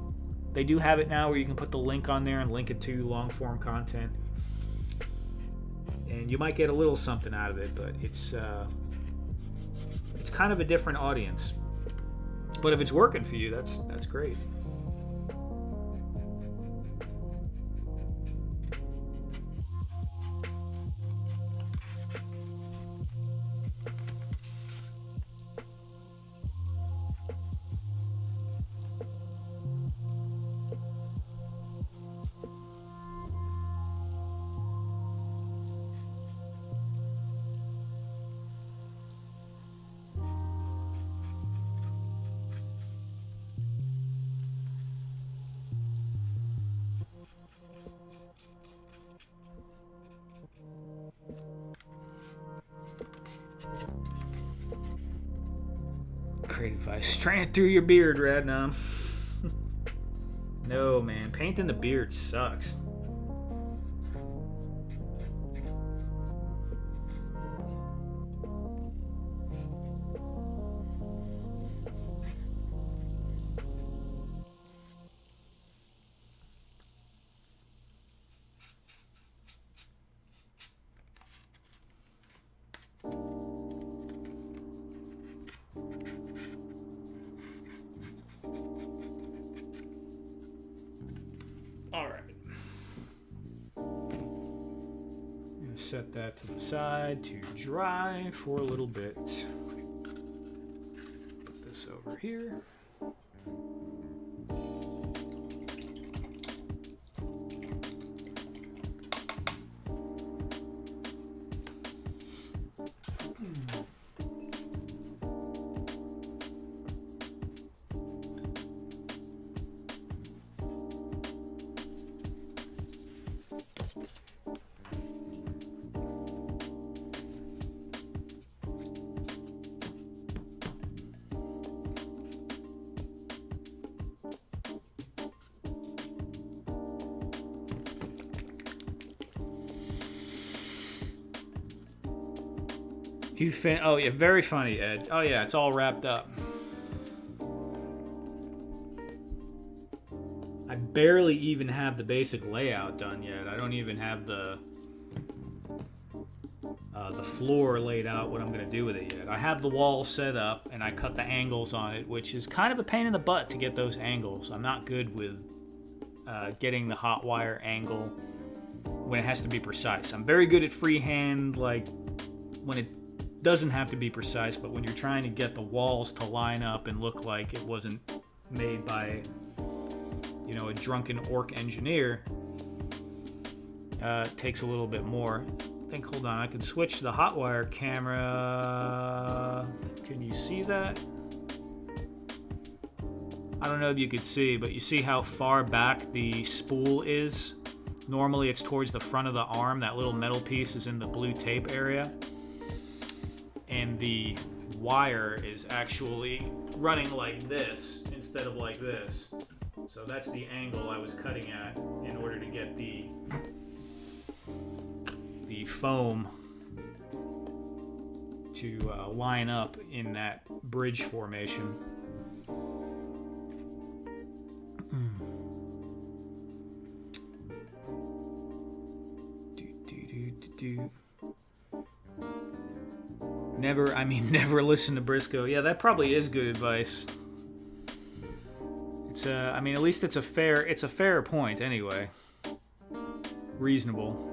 they do have it now where you can put the link on there and link it to long form content. And you might get a little something out of it, but it's kind of a different audience. But if it's working for you, that's great. great advice. Train it through your beard, Radnam. No, man. Painting the beard sucks. Set that to the side to dry for a little bit. Put this over here. Oh yeah, very funny, Ed. Oh yeah, it's all wrapped up. I barely even have the basic layout done yet. I don't even have the floor laid out, what I'm going to do with it yet. I have the wall set up, and I cut the angles on it, which is kind of a pain in the butt to get those angles. I'm not good with getting the hot wire angle when it has to be precise. I'm very good at freehand, like when it doesn't have to be precise, but when you're trying to get the walls to line up and look like it wasn't made by, you know, a drunken orc engineer, it takes a little bit more. I think, hold on, I can switch the hot wire camera. Can you see that? I don't know if you could see, but you see how far back the spool is? Normally it's towards the front of the arm. That little metal piece is in the blue tape area. And the wire is actually running like this instead of like this. So that's the angle I was cutting at in order to get the foam to line up in that bridge formation. Never listen to Briscoe. Yeah, that probably is good advice. It's at least it's a fair point anyway. Reasonable.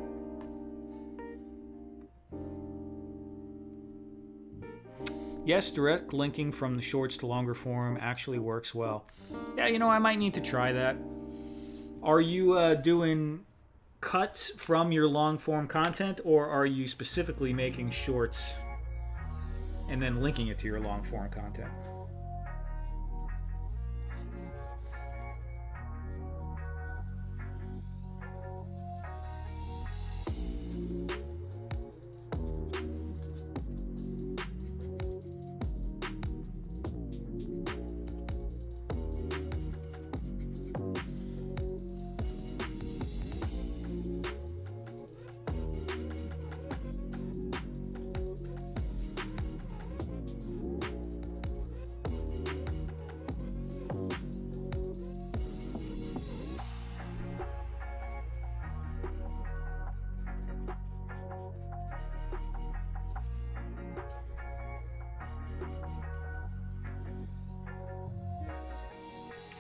Yes, direct linking from the shorts to longer form actually works well. Yeah, you know, I might need to try that. Are you doing cuts from your long form content, or are you specifically making shorts and then linking it to your long form content?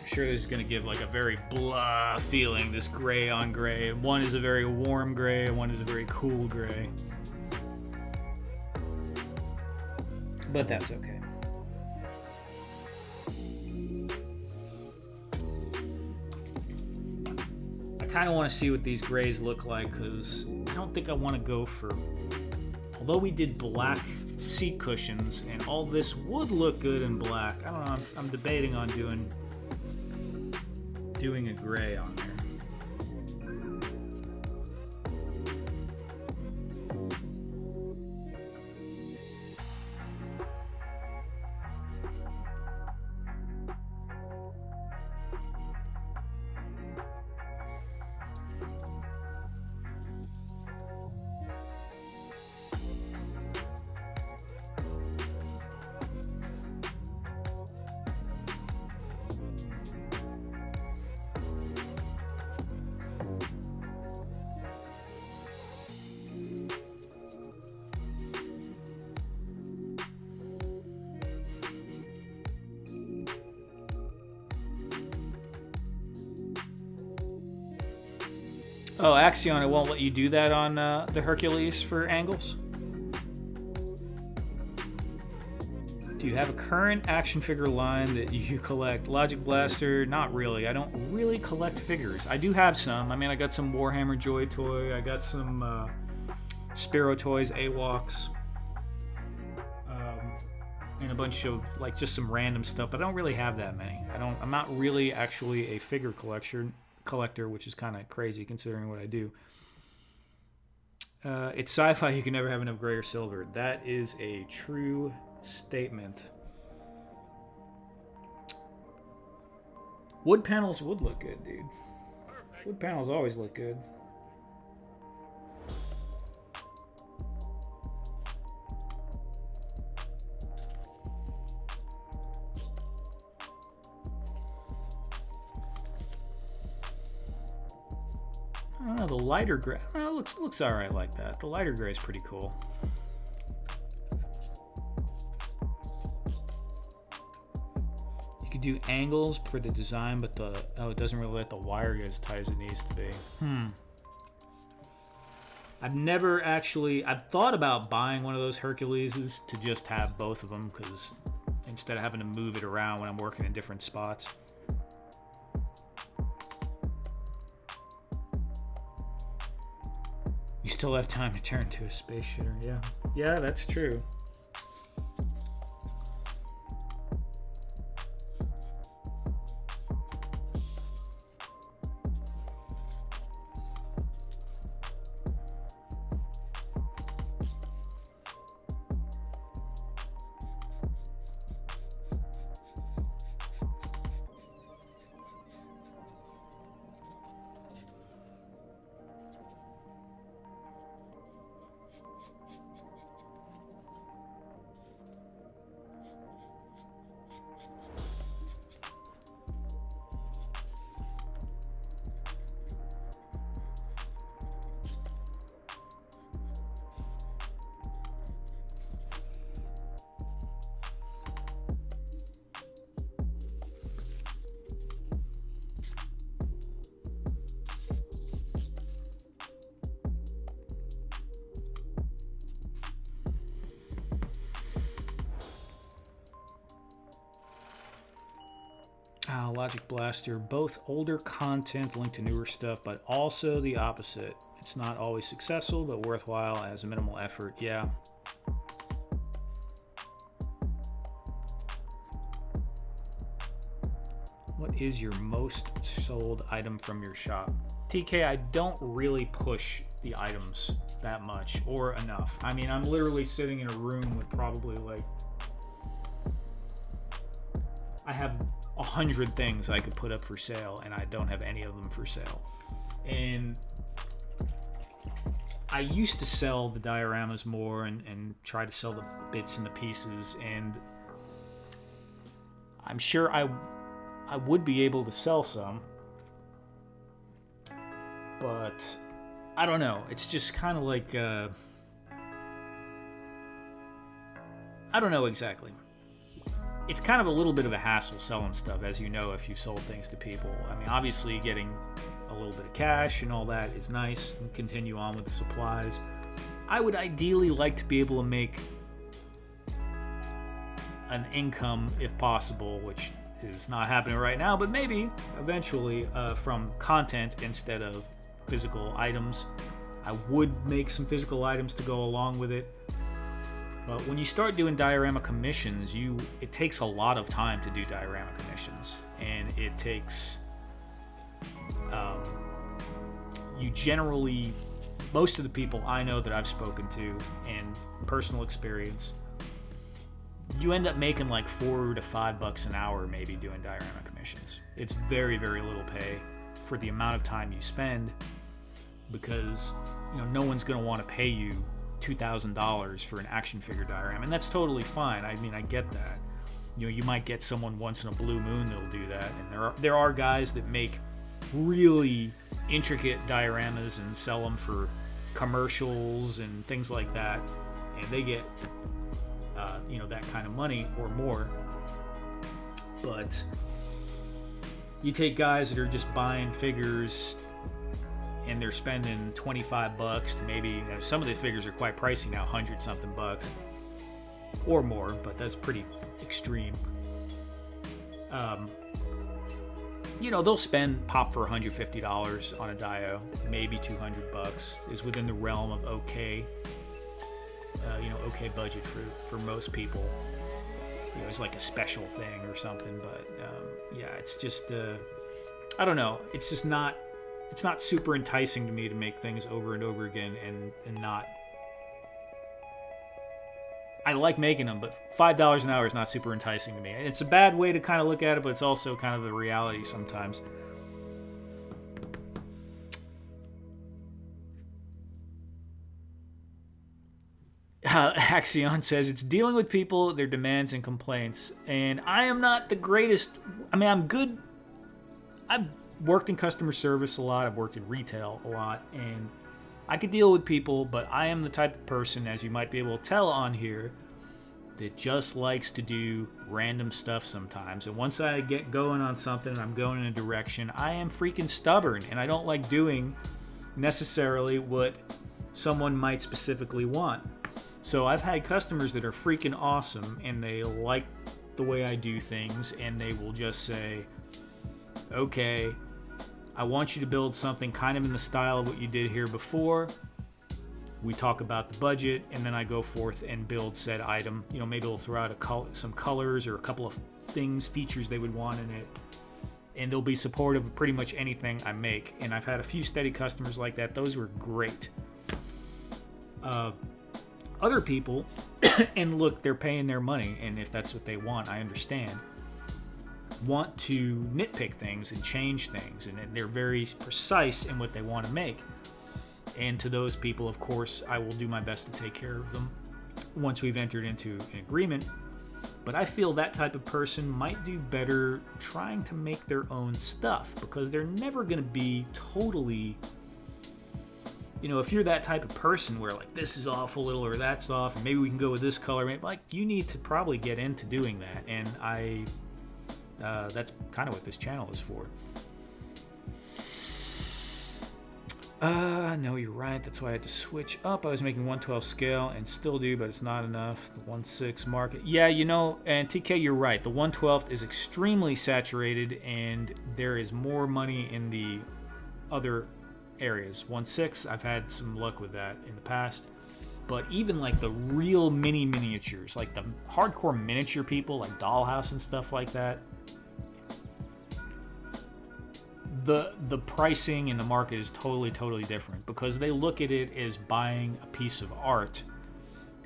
Sure, this is going to give like a very blah feeling, this gray on gray. One is a very warm gray, and one is a very cool gray. But that's okay. I kind of want to see what these grays look like, because I don't think I want to go for... Although we did black seat cushions, and all this would look good in black. I don't know, I'm debating on doing a gray on there. Oh, Axion, it won't let you do that on the Hercules for angles? Do you have a current action figure line that you collect? Logic Blaster, not really. I don't really collect figures. I do have some. I mean, I got some Warhammer Joy toy. I got some Sparrow toys, AWOCs. And a bunch of, like, just some random stuff. But I don't really have that many. I'm not really actually a figure collector, which is kind of crazy considering what I do. It's sci-fi. You can never have enough gray or silver. That is a true statement. Wood panels would look good, dude. Wood panels always look good. I don't know, the lighter gray, looks all right like that. The lighter gray is pretty cool. You could do angles for the design, but it doesn't really let the wire get as tight as it needs to be. I've thought about buying one of those Herculeses to just have both of them, because instead of having to move it around when I'm working in different spots. You still have time to turn to a space shitter, yeah. Yeah, that's true. Logic Blaster, both older content linked to newer stuff, but also the opposite. It's not always successful, but worthwhile as a minimal effort. Yeah. What is your most sold item from your shop? TK, I don't really push the items that much or enough. I mean, I'm literally sitting in a room with probably like, I have 100 things I could put up for sale, and I don't have any of them for sale. And I used to sell the dioramas more and try to sell the bits and the pieces, and I'm sure I would be able to sell some, but I don't know. It's just kind of like I don't know exactly. It's kind of a little bit of a hassle selling stuff, as you know, if you've sold things to people. I mean, obviously getting a little bit of cash and all that is nice, and continue on with the supplies. I would ideally like to be able to make an income if possible, which is not happening right now, but maybe eventually from content instead of physical items. I would make some physical items to go along with it. But when you start doing diorama commissions, it takes a lot of time to do diorama commissions, and it takes you generally, most of the people I know that I've spoken to and personal experience, you end up making like $4 to $5 an hour maybe doing diorama commissions. It's very, very little pay for the amount of time you spend, because no one's going to want to pay you $2,000 for an action figure diorama, and that's totally fine. I mean, I get that. You might get someone once in a blue moon that'll do that, and there are guys that make really intricate dioramas and sell them for commercials and things like that, and they get that kind of money or more. But you take guys that are just buying figures and they're spending $25 to maybe, you know, some of the figures are quite pricey now, 100 something bucks or more, but that's pretty extreme. You know, they'll spend pop for $150 on a dio, maybe $200 is within the realm of okay, okay budget for most people. You know, it's like a special thing or something, but yeah, it's just I don't know. It's just not. It's not super enticing to me to make things over and over again and not. I like making them, but $5 an hour is not super enticing to me. And it's a bad way to kind of look at it, but it's also kind of the reality sometimes. Axion says it's dealing with people, their demands and complaints, and I am not the greatest. I mean, I'm good. I've worked in customer service a lot. I've worked in retail a lot, and I could deal with people, but I am the type of person, as you might be able to tell on here, that just likes to do random stuff sometimes. And once I get going on something and I'm going in a direction, I am freaking stubborn, and I don't like doing necessarily what someone might specifically want. So I've had customers that are freaking awesome, and they like the way I do things, and they will just say, okay, I want you to build something kind of in the style of what you did here before. We talk about the budget, and then I go forth and build said item. You know, maybe they'll throw out some colors or a couple of things, features they would want in it. And they'll be supportive of pretty much anything I make. And I've had a few steady customers like that. Those were great. Other people, and look, they're paying their money, and if that's what they want, I understand, want to nitpick things and change things, and they're very precise in what they want to make. And to those people, of course, I will do my best to take care of them once we've entered into an agreement. But I feel that type of person might do better trying to make their own stuff, because they're never going to be totally, you know, if you're that type of person where like this is off a little or that's off, and maybe we can go with this color, maybe, like, you need to probably get into doing that. And that's kind of what this channel is for. No, you're right. That's why I had to switch up. I was making 112 scale and still do, but it's not enough. The 1/6 market. Yeah, you know, and TK, you're right. The 112 is extremely saturated, and there is more money in the other areas. 1/6, I've had some luck with that in the past. But even like the real miniatures, like the hardcore miniature people, like Dollhouse and stuff like that, the pricing in the market is totally different, because they look at it as buying a piece of art.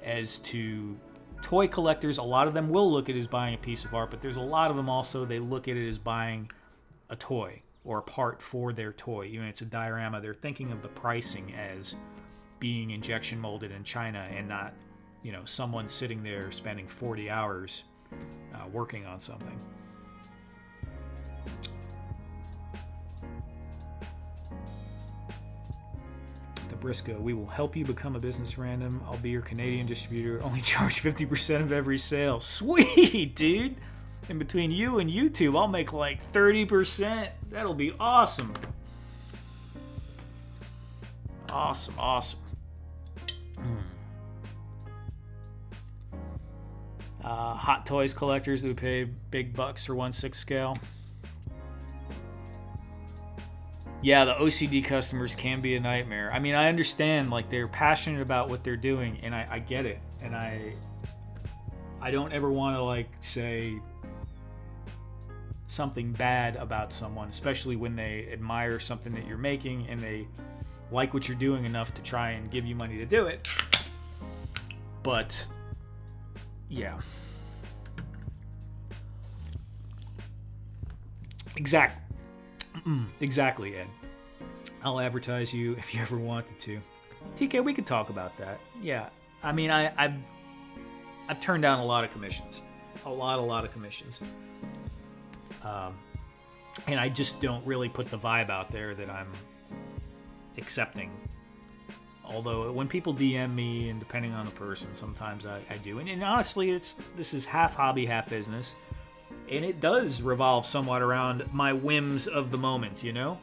As to toy collectors, a lot of them will look at it as buying a piece of art, but there's a lot of them also, they look at it as buying a toy or a part for their toy. You know, it's a diorama. They're thinking of the pricing as being injection molded in China, and not, you know, someone sitting there spending 40 hours working on something. Briscoe, we will help you become a business random. I'll be your Canadian distributor. Only charge 50% of every sale. Sweet, dude. In between you and YouTube, I'll make like 30%. That'll be awesome. Awesome. Hot toys collectors who pay big bucks for 1/6 scale. Yeah, the OCD customers can be a nightmare. I mean, I understand, like, they're passionate about what they're doing, and I get it. And I don't ever want to, like, say something bad about someone, especially when they admire something that you're making and they like what you're doing enough to try and give you money to do it. But, yeah. Exactly, Ed. I'll advertise you if you ever wanted to. TK, we could talk about that. Yeah, I mean, I've turned down a lot of commissions, a lot of commissions, and I just don't really put the vibe out there that I'm accepting. Although when people DM me, and depending on the person, sometimes I do. And honestly, this is half hobby, half business. And it does revolve somewhat around my whims of the moment, you know?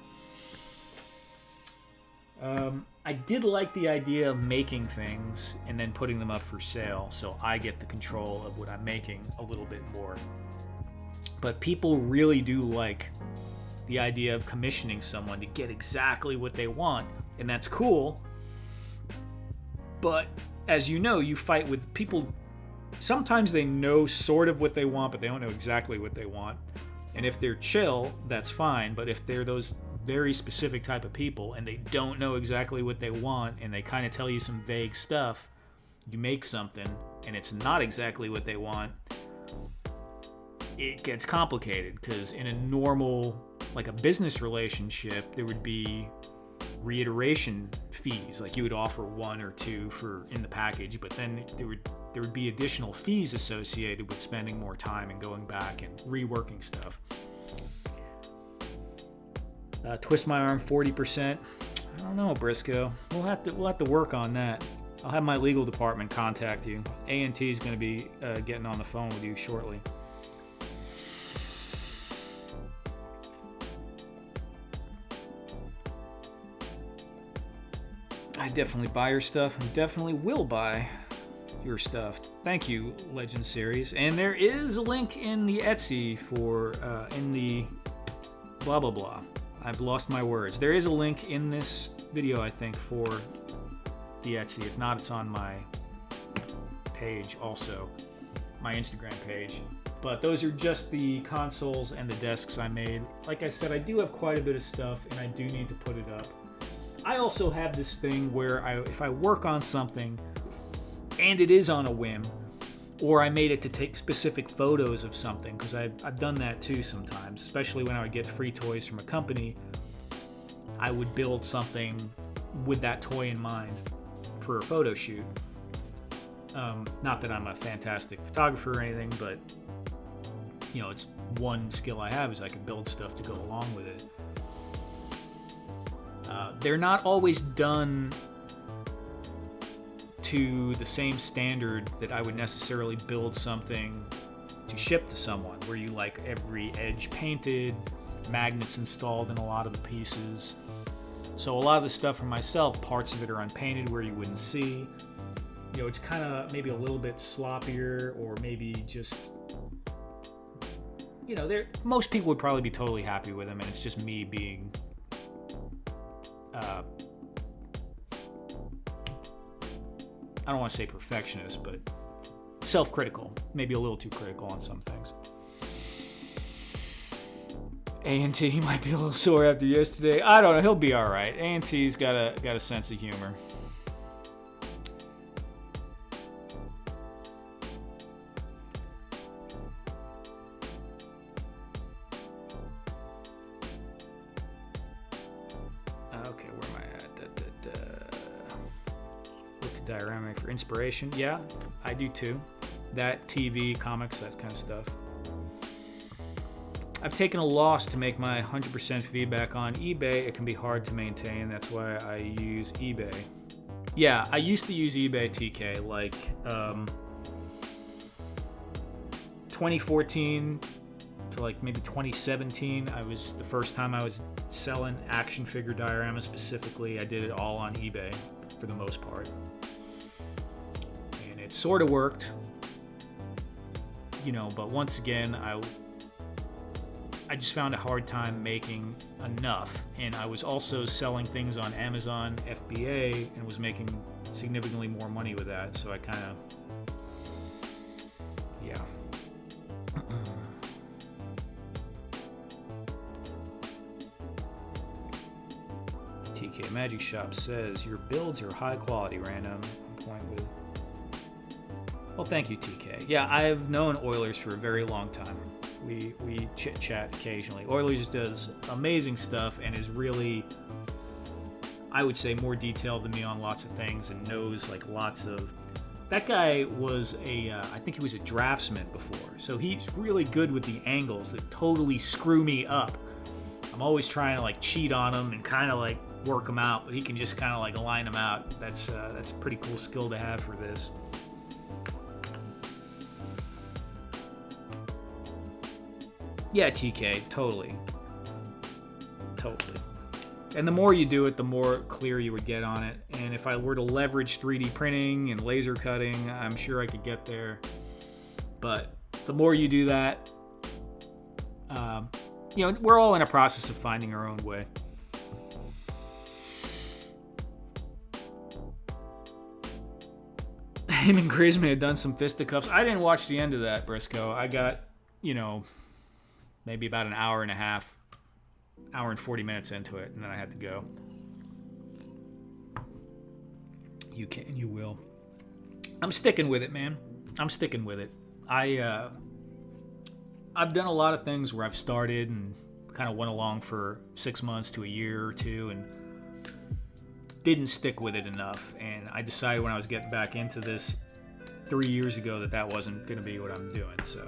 I did like the idea of making things and then putting them up for sale, so I get the control of what I'm making a little bit more. But people really do like the idea of commissioning someone to get exactly what they want, and that's cool. But as you know, you fight with people. Sometimes they know sort of what they want, but they don't know exactly what they want. And if they're chill, that's fine. But if they're those very specific type of people and they don't know exactly what they want and they kind of tell you some vague stuff, you make something and it's not exactly what they want, it gets complicated. Because in a normal, like a business relationship, there would be reiteration fees. Like you would offer 1 or 2 for in the package, but then there would be additional fees associated with spending more time and going back and reworking stuff. Twist my arm 40%. I don't know, Briscoe. We'll have to work on that. I'll have my legal department contact you. A&T is going to be getting on the phone with you shortly. I definitely buy your stuff and definitely will buy your stuff. Thank you, Legend Series. And there is a link in the Etsy for, in the blah blah blah. I've lost my words. There is a link in this video, I think, for the Etsy. If not, it's on my page also, my Instagram page. But those are just the consoles and the desks I made. Like I said, I do have quite a bit of stuff, and I do need to put it up. I also have this thing where if I work on something and it is on a whim, or I made it to take specific photos of something, because I've done that too sometimes, especially when I would get free toys from a company. I would build something with that toy in mind for a photo shoot. Not that I'm a fantastic photographer or anything, but you know, it's one skill I have is I can build stuff to go along with it. They're not always done to the same standard that I would necessarily build something to ship to someone, where you like every edge painted, magnets installed in a lot of the pieces. So a lot of the stuff for myself, parts of it are unpainted where you wouldn't see. You know, it's kind of maybe a little bit sloppier, or maybe just, you know, most people would probably be totally happy with them, and it's just me being I don't want to say perfectionist, but self-critical. Maybe a little too critical on some things. A&T might be a little sore after yesterday. I don't know. He'll be all right. A&T's got a sense of humor. Okay, where am I at? Look to diorama for inspiration. Yeah, I do too. That, TV, comics, that kind of stuff. I've taken a loss to make my 100% feedback on eBay. It can be hard to maintain. That's why I use eBay. Yeah, I used to use eBay, TK, like 2014 to like maybe 2017. Was the first time I was selling action figure dioramas specifically. I did it all on eBay for the most part. And it sort of worked, you know, but once again, I just found a hard time making enough, and I was also selling things on Amazon FBA and was making significantly more money with that, so I kind of, yeah. TK Magic Shop says, your builds are high quality, random. I'm playing with. Well, thank you, TK. Yeah, I've known Oilers for a very long time. We chit-chat occasionally. Oilers does amazing stuff and is really, I would say, more detailed than me on lots of things, and knows like lots of... That guy was I think he was a draftsman before, so he's really good with the angles that totally screw me up. I'm always trying to like cheat on him and kind of like work them out, but he can just kind of like line them out. That's a pretty cool skill to have for this. Yeah, TK, totally. And the more you do it, the more clear you would get on it. And if I were to leverage 3D printing and laser cutting, I'm sure I could get there. But the more you do that, you know, we're all in a process of finding our own way. Him and Griezmann had done some fisticuffs. I didn't watch the end of that, Briscoe. I got, you know, maybe about an hour and a half, hour and 40 minutes into it, and then I had to go. You can, you will. I'm sticking with it, man. I'm sticking with it. I've done a lot of things where I've started and kind of went along for 6 months to a year or two and didn't stick with it enough. And I decided when I was getting back into this 3 years ago that wasn't going to be what I'm doing. So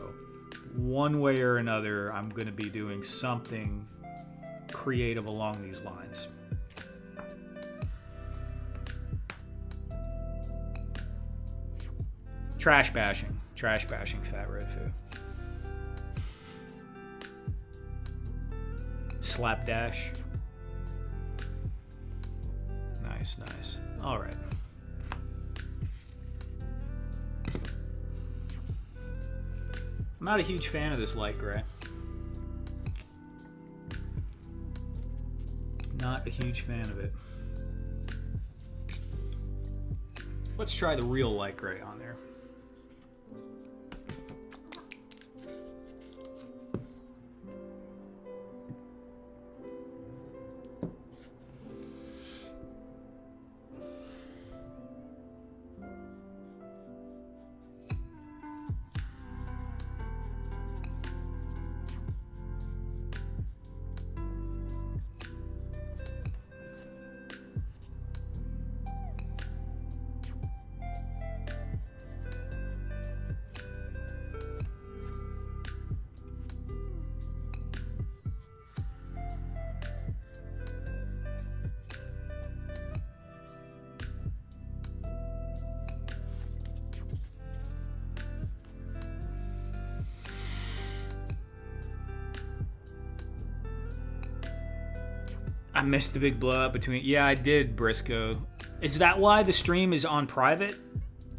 one way or another, I'm going to be doing something creative along these lines. Trash bashing, Fat Red Foo. Slapdash. Nice. All right. I'm not a huge fan of this light gray. Not a huge fan of it. Let's try the real light gray on there. I missed the big blowout between... Yeah, I did, Briscoe. Is that why the stream is on private?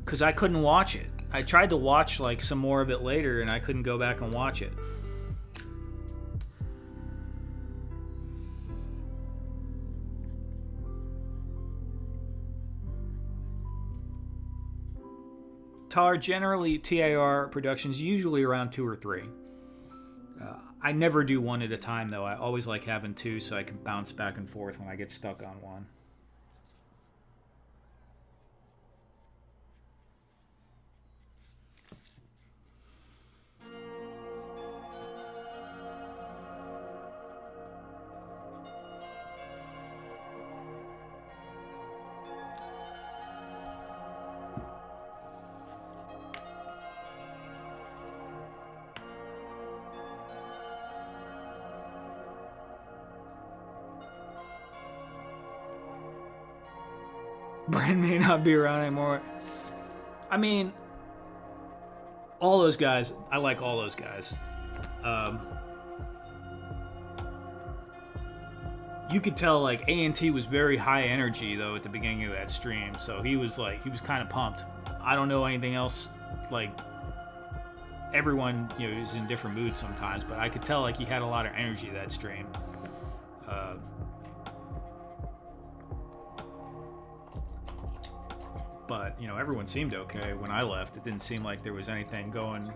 Because I couldn't watch it. I tried to watch like some more of it later and I couldn't go back and watch it. TAR productions, usually around 2 or 3. I never do one at a time, though. I always like having 2 so I can bounce back and forth when I get stuck on one. Brand may not be around anymore. I mean, all those guys, I like all those guys. You could tell like A&T was very high energy though at the beginning of that stream, so he was kind of pumped. I don't know anything else. Like everyone, you know, is in different moods sometimes, but I could tell like he had a lot of energy that stream. But, you know, everyone seemed okay when I left. It didn't seem like there was anything going,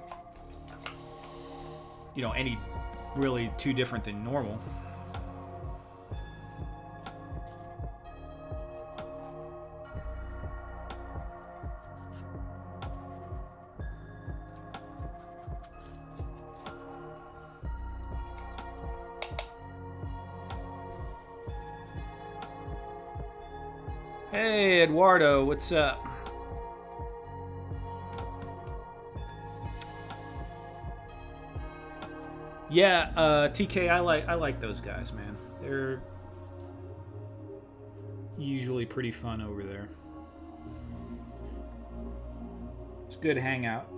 you know, any really too different than normal. Hey, Eduardo, what's up? Yeah, TK, I like those guys, man. They're usually pretty fun over there. It's a good hangout.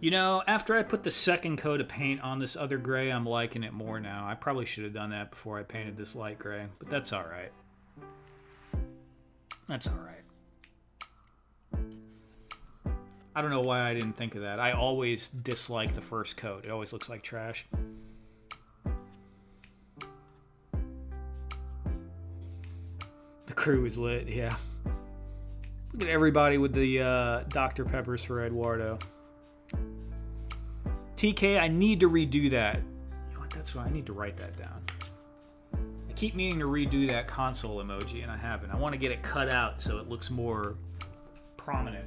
You know, after I put the second coat of paint on this other gray, I'm liking it more now. I probably should have done that before I painted this light gray, but that's all right. That's all right. I don't know why I didn't think of that. I always dislike the first coat. It always looks like trash. The crew is lit, yeah. Look at everybody with the Dr. Peppers for Eduardo. TK, I need to redo that. You know what, that's why I need to write that down. I keep meaning to redo that console emoji, and I haven't. I want to get it cut out so it looks more prominent.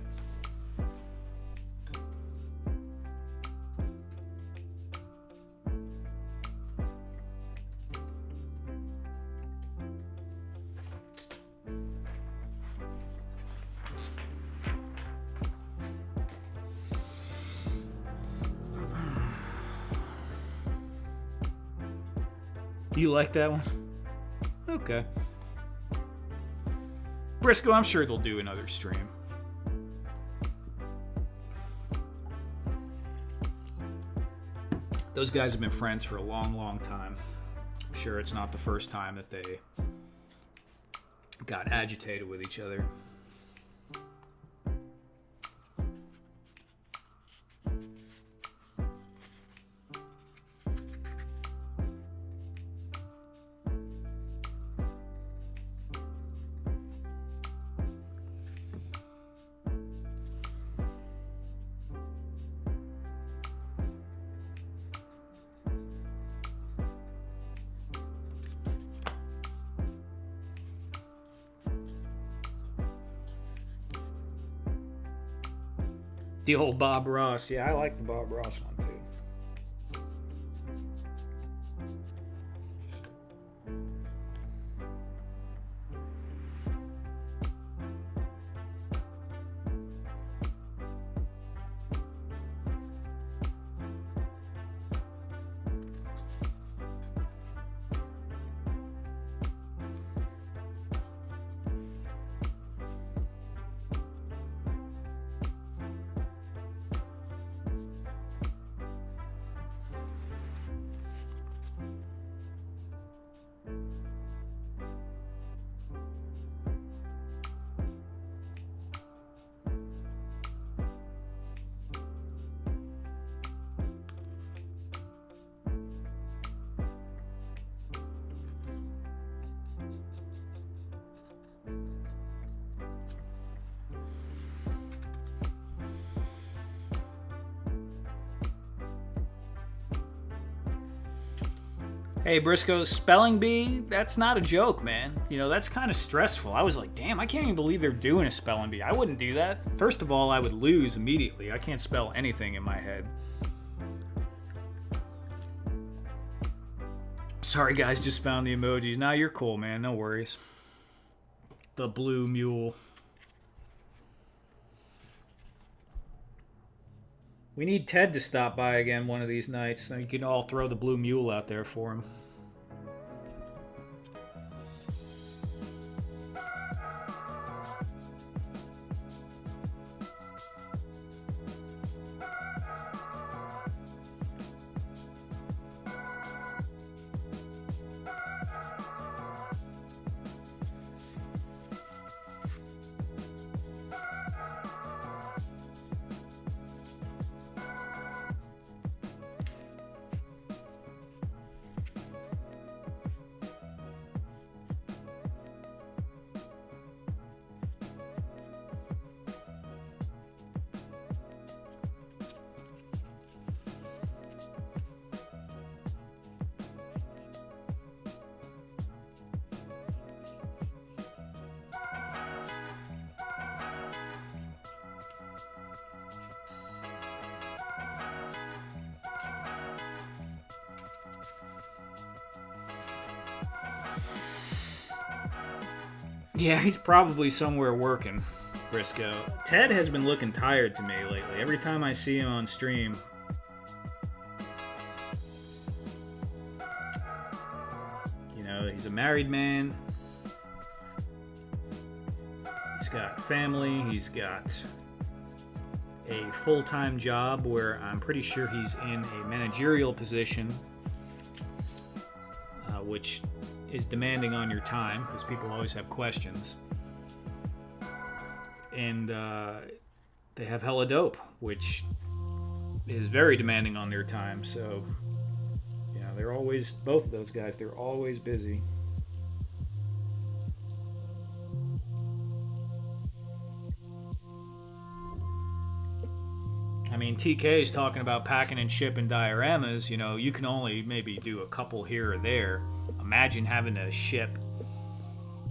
You like that one? Okay. Briscoe, I'm sure they'll do another stream. Those guys have been friends for a long, long time. I'm sure it's not the first time that they got agitated with each other. The old Bob Ross. Yeah, I like the Bob Ross one too. Hey, Briscoe, spelling bee, that's not a joke, man. You know, that's kind of stressful. I was like, damn, I can't even believe they're doing a spelling bee. I wouldn't do that. First of all, I would lose immediately. I can't spell anything in my head. Sorry, guys, just found the emojis. Nah, you're cool, man. No worries. The blue mule. We need Ted to stop by again one of these nights, so you can all throw the blue mule out there for him. Yeah, he's probably somewhere working, Briscoe. Ted has been looking tired to me lately. Every time I see him on stream, you know, he's a married man. He's got family. He's got a full-time job where I'm pretty sure he's in a managerial position, which is demanding on your time because people always have questions. And they have hella dope, which is very demanding on their time. So, yeah, they're always, both of those guys, they're always busy. I mean, TK is talking about packing and shipping dioramas. You know, you can only maybe do a couple here or there. Imagine having to ship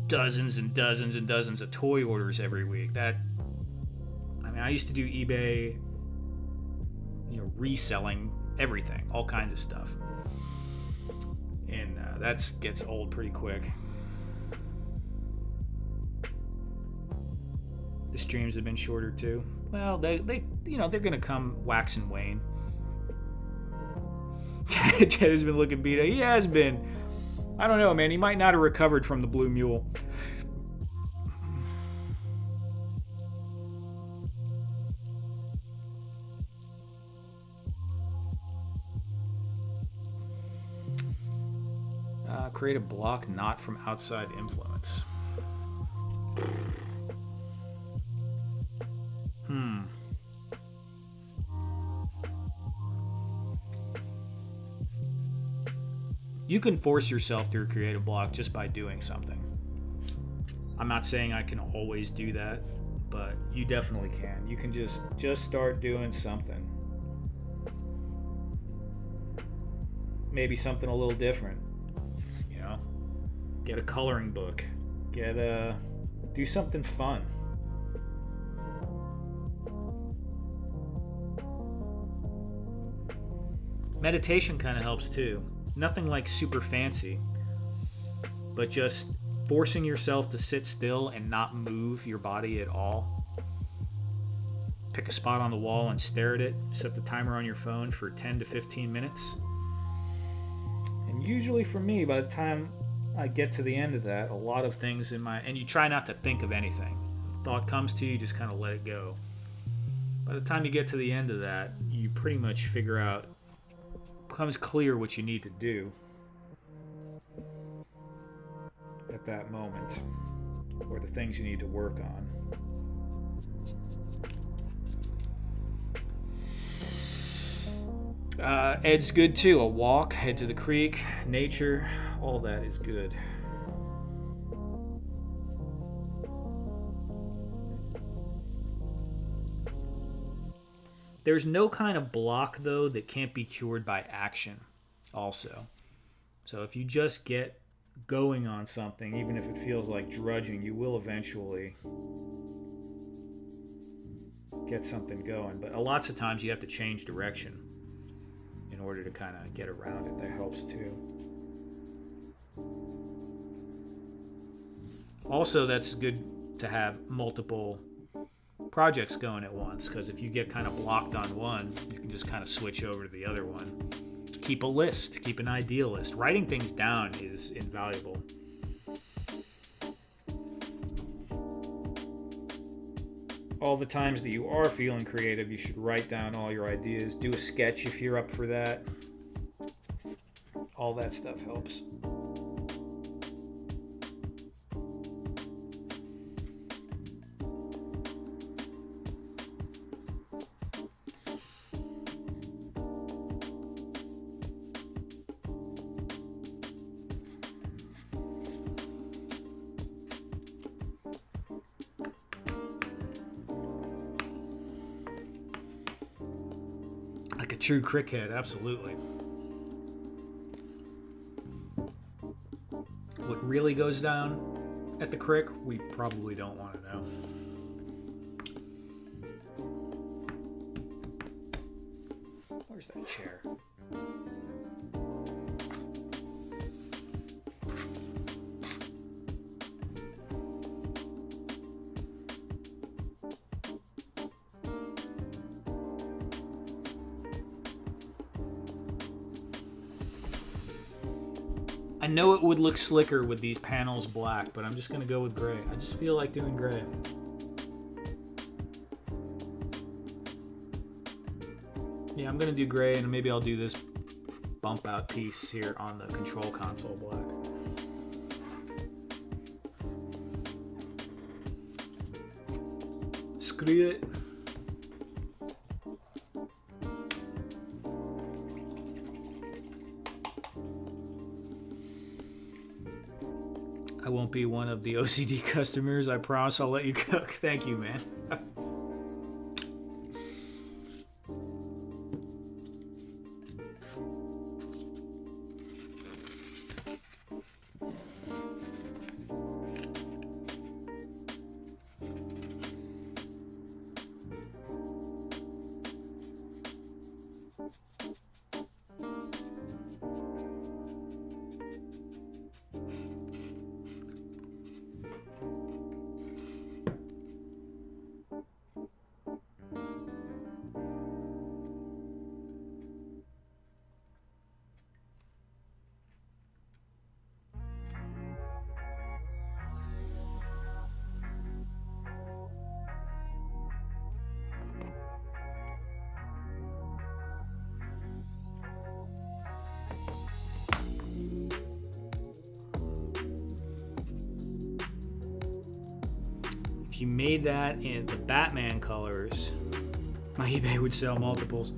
dozens and dozens and dozens of toy orders every week. I used to do eBay, reselling everything, all kinds of stuff. And that gets old pretty quick. The streams have been shorter too. Well, they're gonna come wax and wane. Ted has been looking beat up. He has been. I don't know, man. He might not have recovered from the Blue Mule. Create a block not from outside influence. You can force yourself to create a block just by doing something. I'm not saying I can always do that, but you definitely can. You can just start doing something. Maybe something a little different. Get a coloring book. Do something fun. Meditation kind of helps too. Nothing like super fancy, but just forcing yourself to sit still and not move your body at all. Pick a spot on the wall and stare at it. Set the timer on your phone for 10 to 15 minutes. And usually for me, by the time I get to the end of that, a lot of things and you try not to think of anything. Thought comes to you, just kind of let it go. By the time you get to the end of that, you pretty much figure out, becomes clear what you need to do at that moment, or the things you need to work on. Ed's good too. A walk, head to the creek, nature, all that is good. There's no kind of block, though, that can't be cured by action also. So if you just get going on something, even if it feels like drudging, you will eventually get something going. But lots of times you have to change direction in order to kind of get around it. That helps too. Also, that's good to have multiple projects going at once, because if you get kind of blocked on one, you can just kind of switch over to the other one. Keep a list, keep an idea list. Writing things down is invaluable. All the times that you are feeling creative, you should write down all your ideas. Do a sketch if you're up for that. All that stuff helps. Like a true crickhead, absolutely. What really goes down at the crick, we probably don't want to know. Where's that chair? I know it would look slicker with these panels black, but I'm just going to go with gray. I just feel like doing gray. Yeah, I'm gonna do gray, and maybe I'll do this bump out piece here on the control console black. Screw it. I won't be one of the OCD customers. I promise I'll let you cook. Thank you, man. If you made that in the Batman colors, my eBay would sell multiples.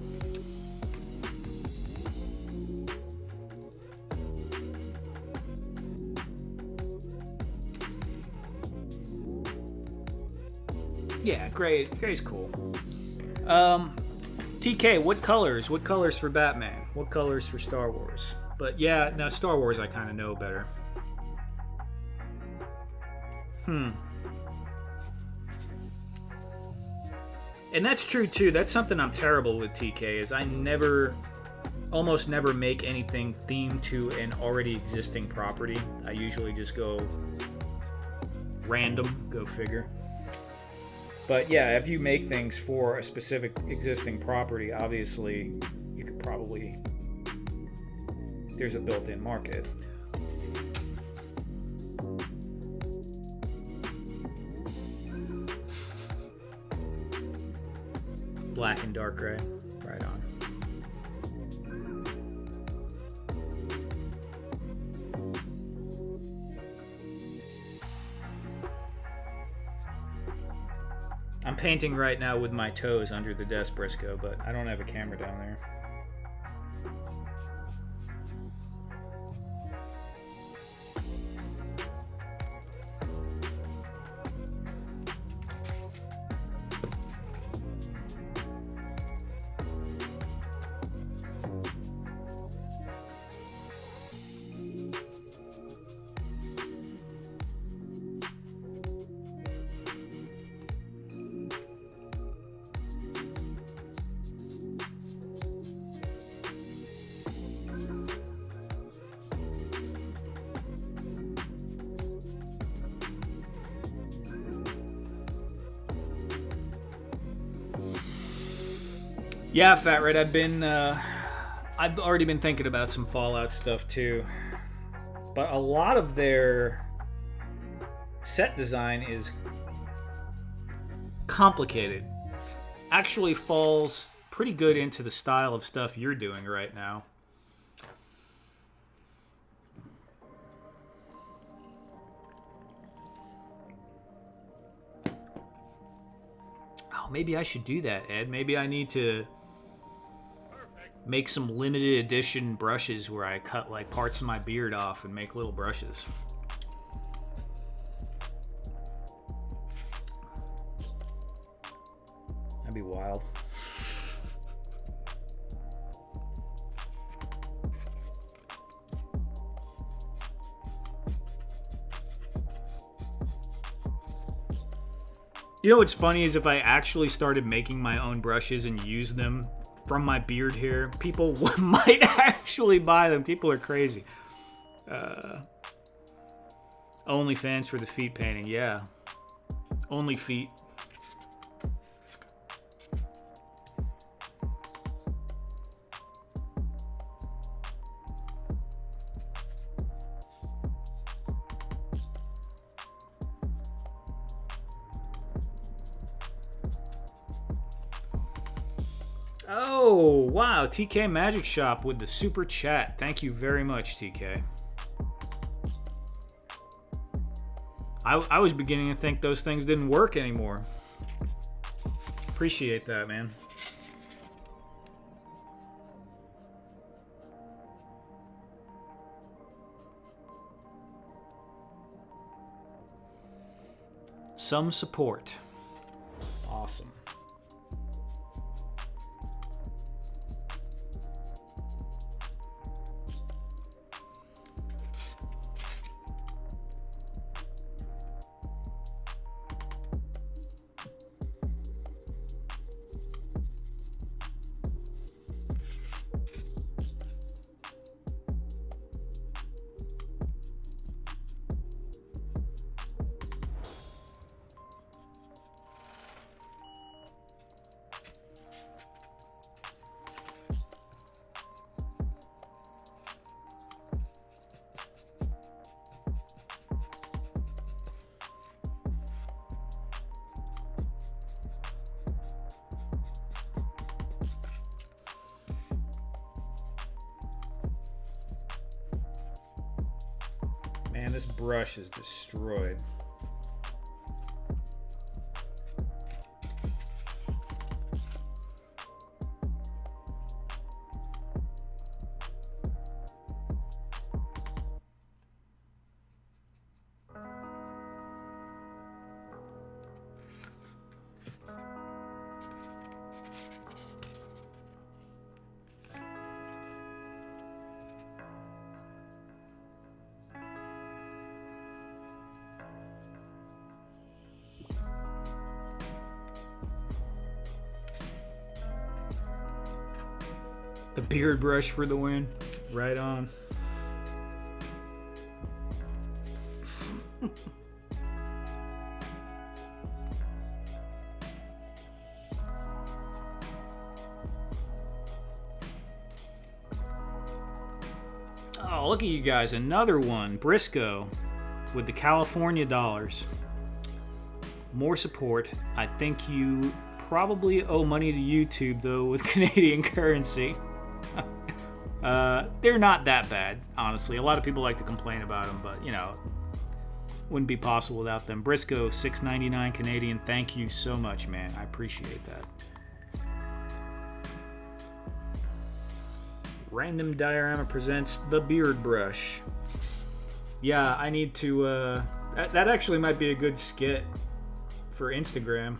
Yeah, gray's cool. TK, what colors? What colors for Batman? What colors for Star Wars? But yeah, now Star Wars I kind of know better. And that's true too. That's something I'm terrible with, TK, is I almost never make anything themed to an already existing property. I usually just go random, go figure. But yeah, if you make things for a specific existing property, obviously you could probably, there's a built-in market. Black and dark gray, right on. I'm painting right now with my toes under the desk, Briscoe, but I don't have a camera down there. Yeah, Fat Red, I've already been thinking about some Fallout stuff too. But a lot of their set design is complicated. Actually falls pretty good into the style of stuff you're doing right now. Oh, maybe I should do that, Ed. Maybe I need to make some limited edition brushes where I cut like parts of my beard off and make little brushes. That'd be wild. You know what's funny is if I actually started making my own brushes and use them from my beard hair, people might actually buy them. People are crazy. OnlyFans for the feet painting, yeah. Only feet. Oh, wow. TK Magic Shop with the super chat. Thank you very much, TK. I was beginning to think those things didn't work anymore. Appreciate that, man. Some support. Awesome. Man, this brush is destroyed. The beard brush for the win. Right on. Oh, look at you guys. Another one. Briscoe with the California dollars. More support. I think you probably owe money to YouTube, though, with Canadian currency. They're not that bad, honestly. A lot of people like to complain about them, but, you know, wouldn't be possible without them. Briscoe, $6.99 Canadian. Thank you so much, man. I appreciate that. Random Diorama presents the beard brush. Yeah, I need to... that actually might be a good skit for Instagram.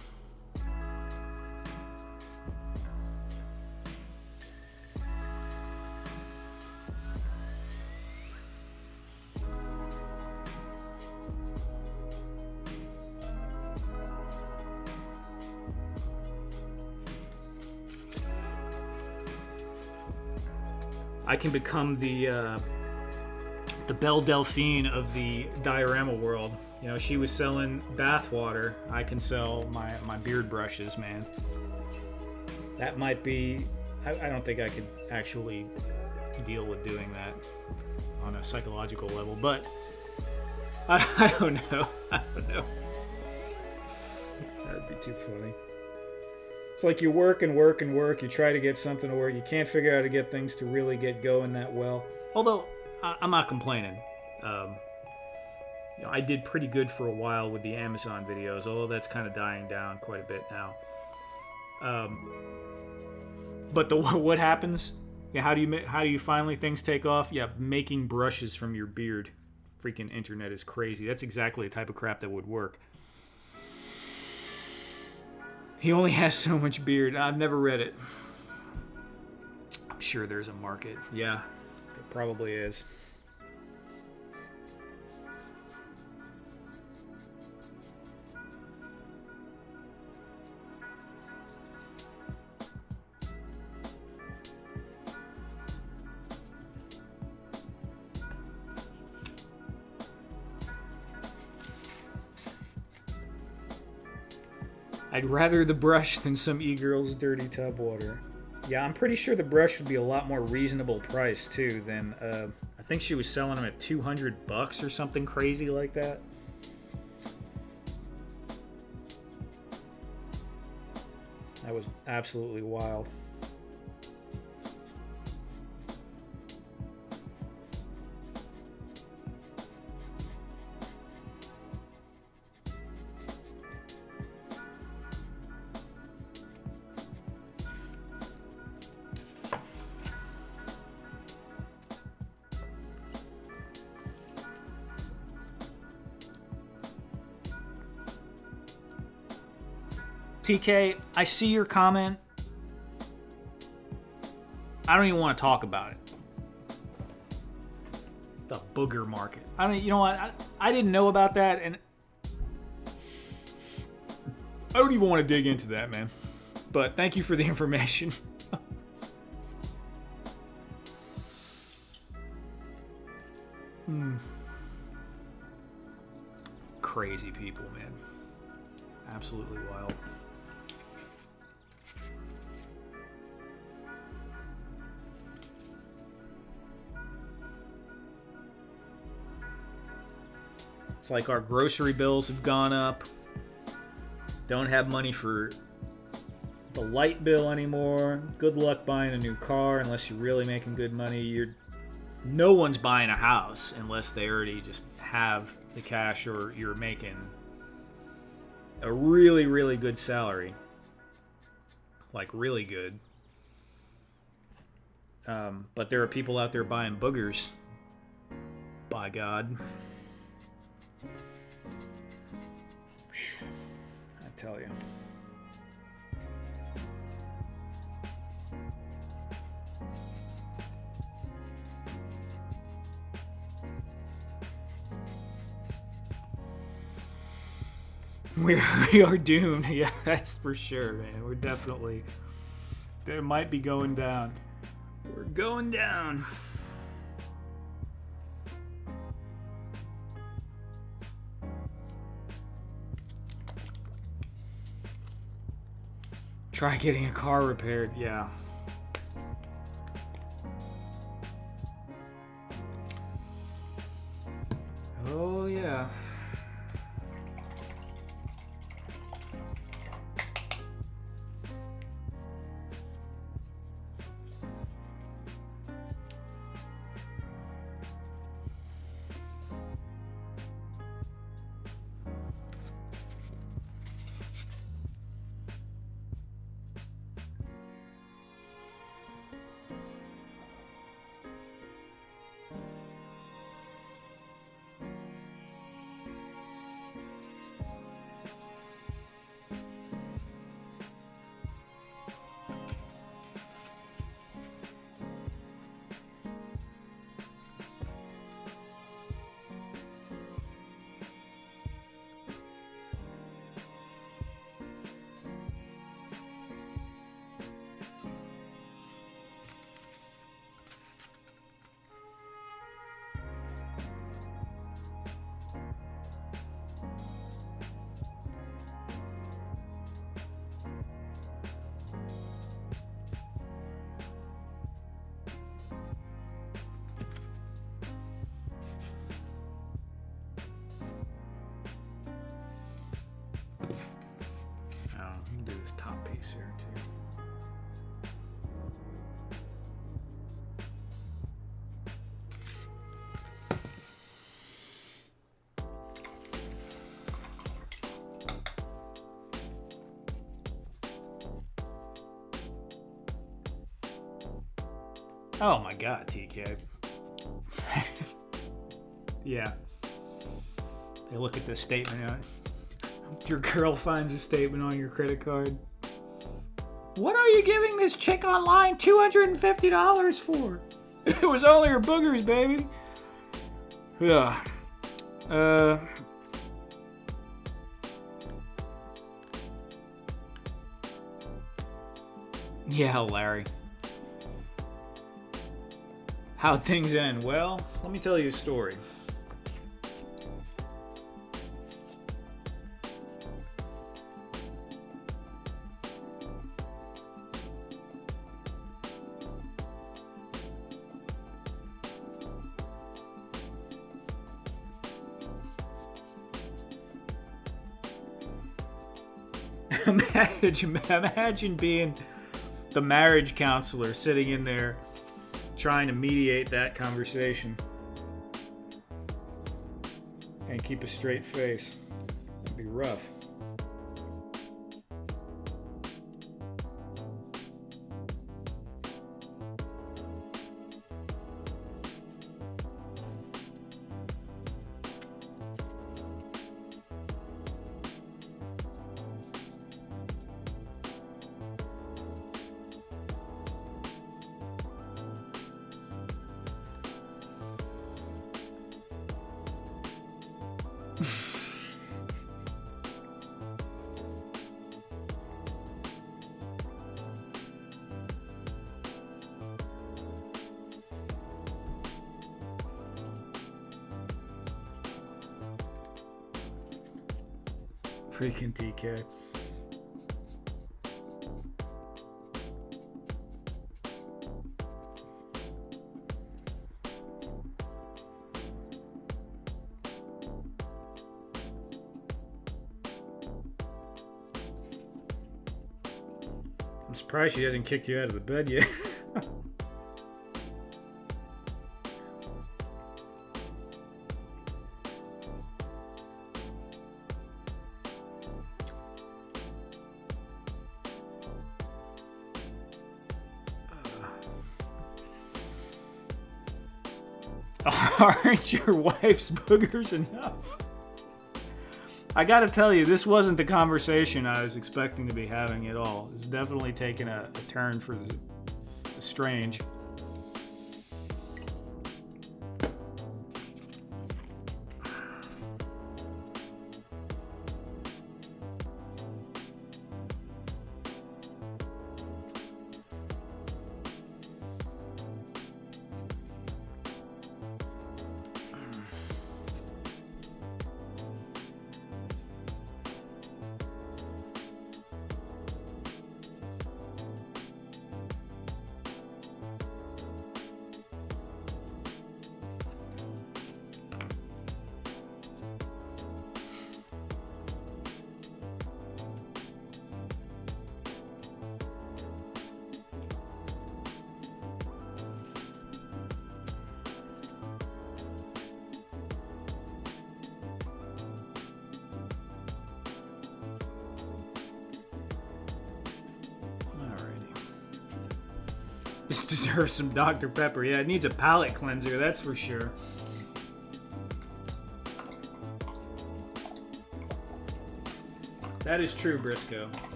I can become the Belle Delphine of the diorama world. You know, she was selling bath water. I can sell my beard brushes, man. That might be... I don't think I could actually deal with doing that on a psychological level, but I don't know. I don't know. That'd be too funny. It's like you work and work and work. You try to get something to work. You can't figure out how to get things to really get going that well. Although, I'm not complaining. You know, I did pretty good for a while with the Amazon videos, although that's kind of dying down quite a bit now. But what happens? Yeah, how do you finally things take off? Yeah, making brushes from your beard. Freaking internet is crazy. That's exactly the type of crap that would work. He only has so much beard. I've never read it. I'm sure there's a market. Yeah, there probably is. I'd rather the brush than some e-girl's dirty tub water. Yeah, I'm pretty sure the brush would be a lot more reasonable price too than I think she was selling them at $200 or something crazy like that. That was absolutely wild. TK, I see your comment. I don't even want to talk about it. The booger market. I mean, you know what? I didn't know about that, and I don't even want to dig into that, man. But thank you for the information. Crazy people, man. Absolutely wild. It's like our grocery bills have gone up. Don't have money for the light bill anymore. Good luck buying a new car unless you're really making good money. No one's buying a house unless they already just have the cash or you're making a really, really good salary. Like really good. But there are people out there buying boogers. By God. I tell you. We are doomed. Yeah, that's for sure, man. We're definitely... It might be going down. We're going down. Try getting a car repaired, yeah. Oh, yeah. Top piece here too. Oh my God, TK. Yeah. They look at this statement. Your girl finds a statement on your credit card. What are you giving this chick online $250 for? It was only her boogers, baby. Yeah. Yeah, Larry. How'd things end? Well, let me tell you a story. Imagine being the marriage counselor sitting in there trying to mediate that conversation and keep a straight face. That'd be rough. Freaking TK. I'm surprised she hasn't kicked you out of the bed yet. Aren't your wife's boogers enough? I gotta tell you, this wasn't the conversation I was expecting to be having at all. It's definitely taken a turn for the strange. This deserves some Dr. Pepper. Yeah, it needs a palate cleanser, that's for sure. That is true, Briscoe.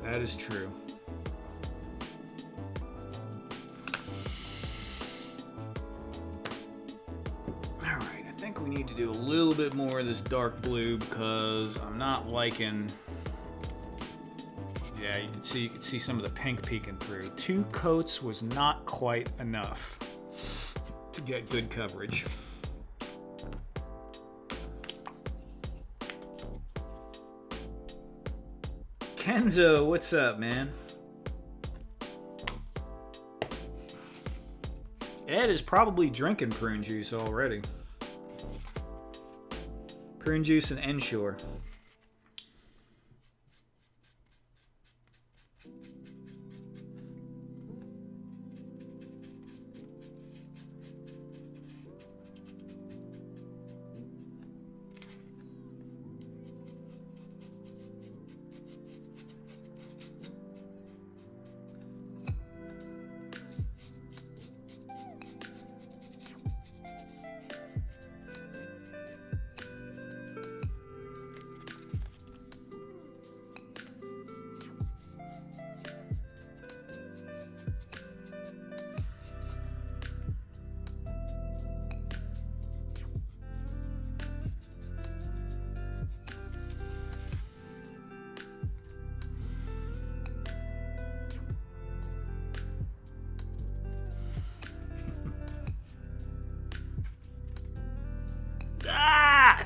That is true. Alright, I think we need to do a little bit more of this dark blue because I'm not liking... Yeah, you can see some of the pink peeking through. 2 coats was not quite enough to get good coverage. Kenzo, what's up, man? Ed is probably drinking prune juice already. Prune juice and Ensure.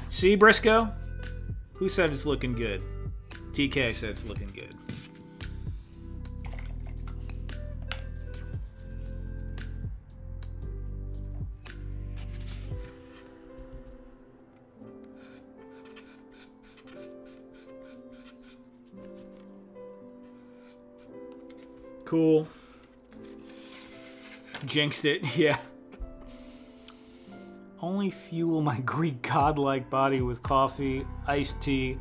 See, Briscoe? Who said it's looking good? TK said it's looking good. Cool. Jinxed it, yeah. Only fuel my Greek godlike body with coffee, iced tea,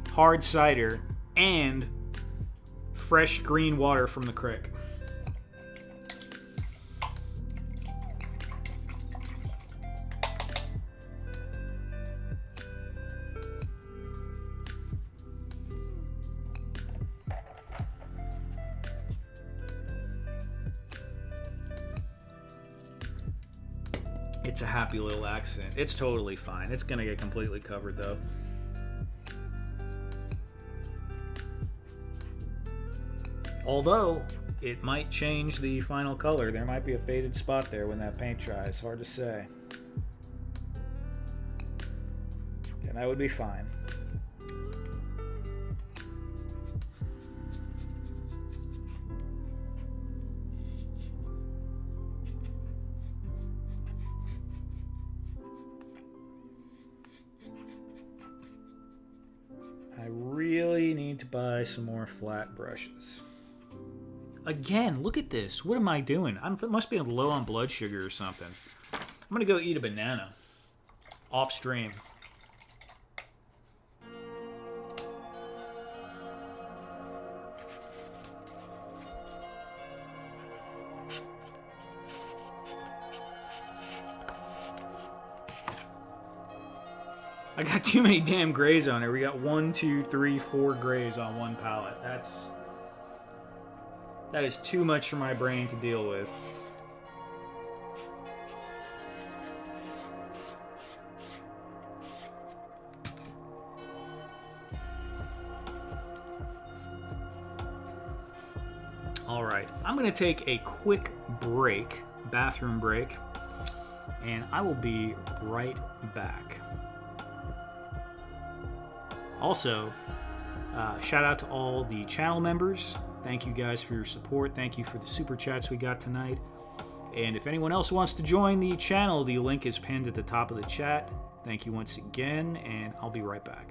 hard cider, and fresh green water from the creek. It's a happy little accident. It's totally fine. It's gonna get completely covered though. Although, it might change the final color. There might be a faded spot there when that paint dries. Hard to say. And that would be fine. probably need to buy some more flat brushes. Again, look at this. What am I doing? I must be low on blood sugar or something. I'm gonna go eat a banana. Off stream. I got too many damn grays on it. We got 1, 2, 3, 4 grays on one palette. That is too much for my brain to deal with. All right, I'm gonna take a quick break, bathroom break, and I will be right back. Also, shout out to all the channel members. Thank you guys for your support. Thank you for the super chats we got tonight. And if anyone else wants to join the channel, the link is pinned at the top of the chat. Thank you once again, and I'll be right back.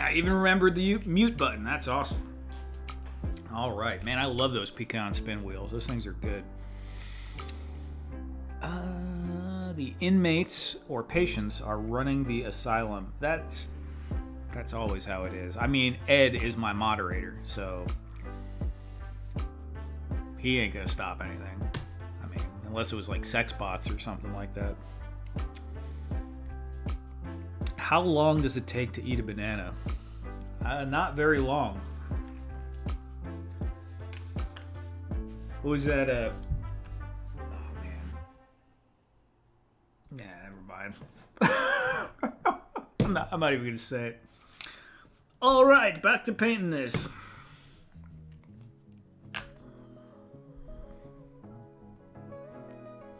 Man, I even remembered the mute button. That's awesome. All right, man, I love those pecan spin wheels. Those things are good. The inmates or patients are running the asylum. That's always how it is. I mean, Ed is my moderator, so he ain't gonna stop anything. I mean, unless it was like sex bots or something like that. How long does it take to eat a banana? Not very long. What was that? Oh man. Yeah, never mind. I'm not even gonna say it. All right, back to painting this.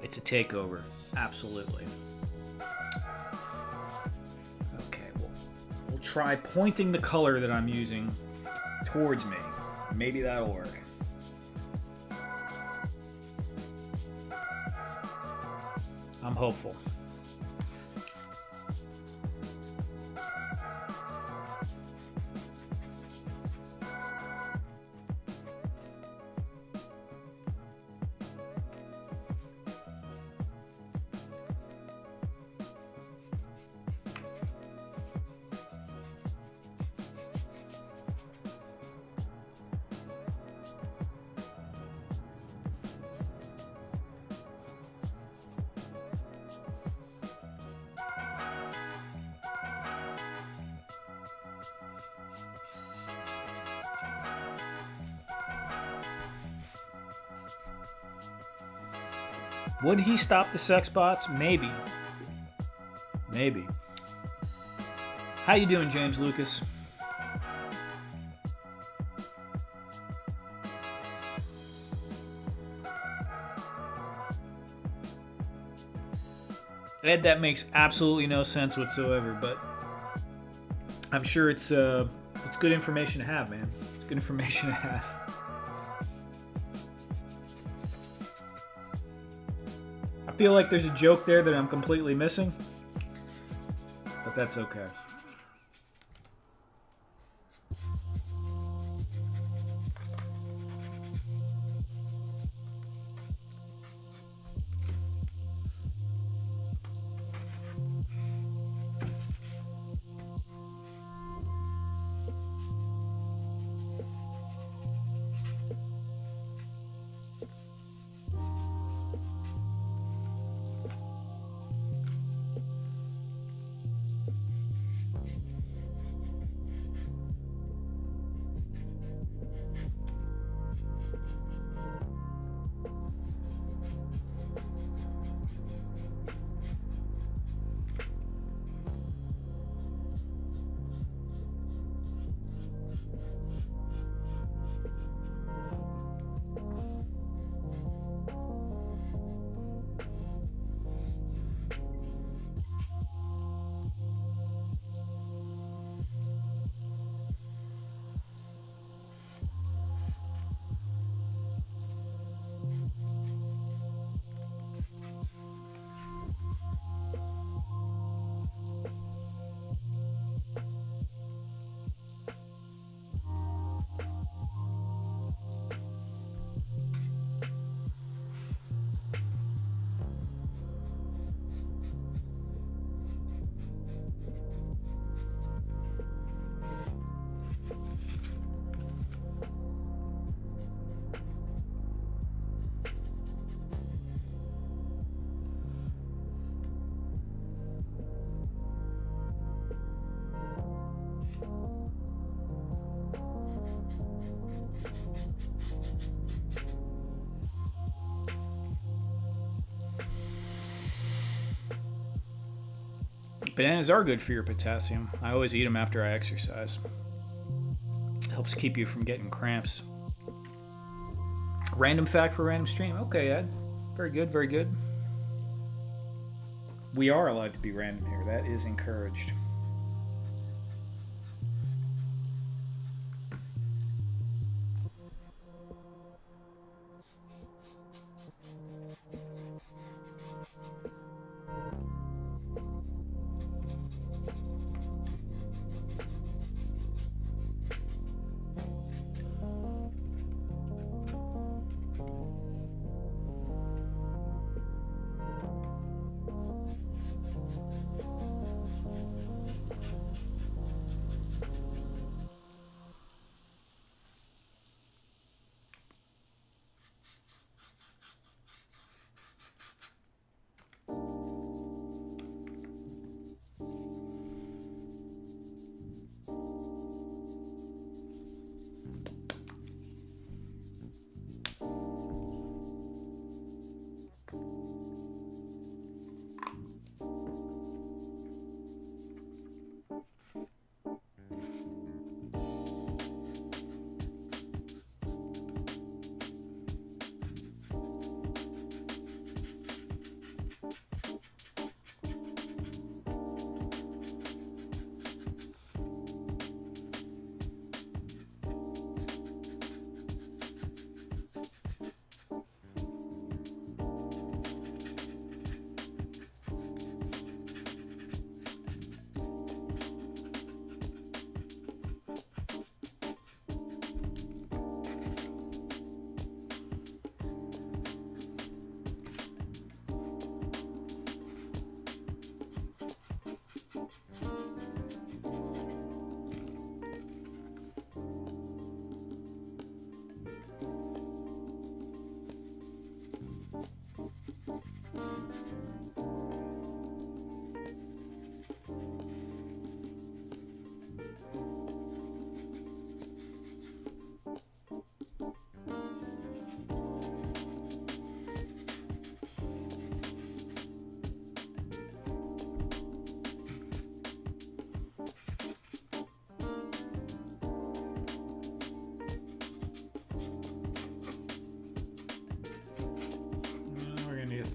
It's a takeover, absolutely. Okay, we'll try pointing the color that I'm using towards me. Maybe that'll work. I'm hopeful. Would he stop the sex bots? Maybe. Maybe. How you doing, James Lucas? Ed, that makes absolutely no sense whatsoever, but I'm sure it's good information to have, man. It's good information to have. I feel like there's a joke there that I'm completely missing, but that's okay. Bananas are good for your potassium. I always eat them after I exercise. It helps keep you from getting cramps. Random fact for random stream. Okay, Ed. Very good, very good. We are allowed to be random here. That is encouraged.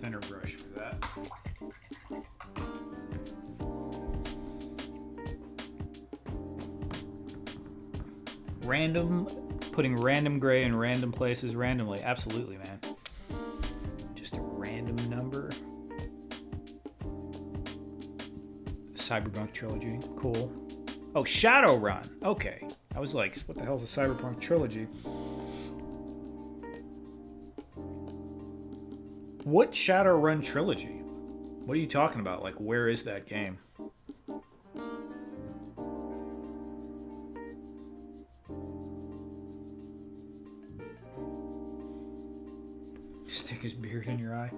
thinner brush for that. Putting random gray in random places randomly. Absolutely, man. Just a random number. Cyberpunk trilogy. Cool. Oh, Shadowrun. Okay. I was like, what the hell is a Cyberpunk trilogy? What Shadowrun trilogy? What are you talking about? Like, where is that game? Stick his beard in your eye.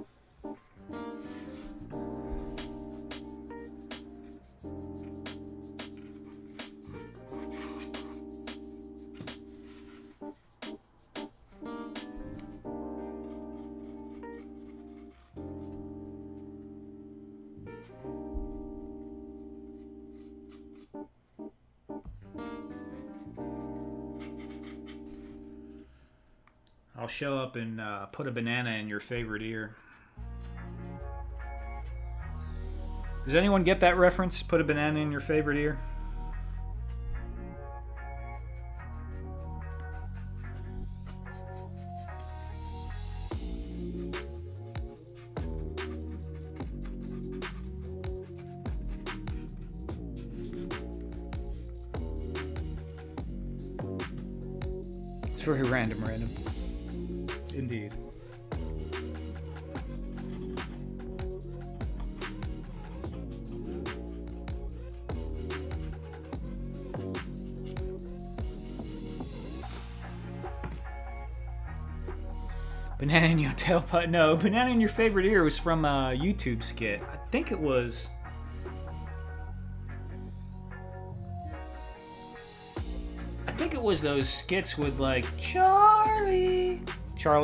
I'll show up and put a banana in your favorite ear. Does anyone get that reference? Put a banana in your favorite ear? It's very random. Indeed. Banana in your tailpipe. No, banana in your favorite ear was from a YouTube skit. I think it was. I think it was those skits with like Charlie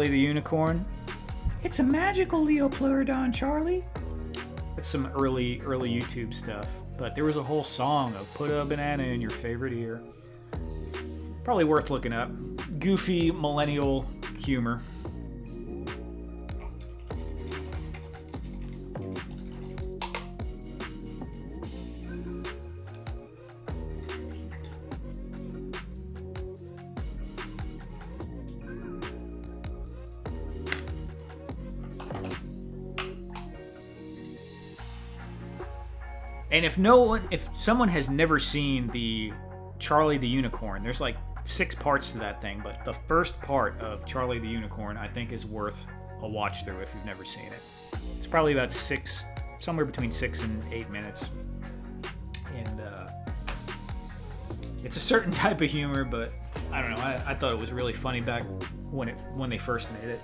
the Unicorn. It's a magical Leopleurodon, Charlie. It's some early YouTube stuff. But there was a whole song of put a banana in your favorite ear. Probably worth looking up. Goofy millennial humor. And if someone has never seen the Charlie the Unicorn, there's like 6 parts to that thing, but the first part of Charlie the Unicorn I think is worth a watch through if you've never seen it. It's probably about somewhere between 6 and 8 minutes. And it's a certain type of humor, but I don't know, I thought it was really funny back when they first made it.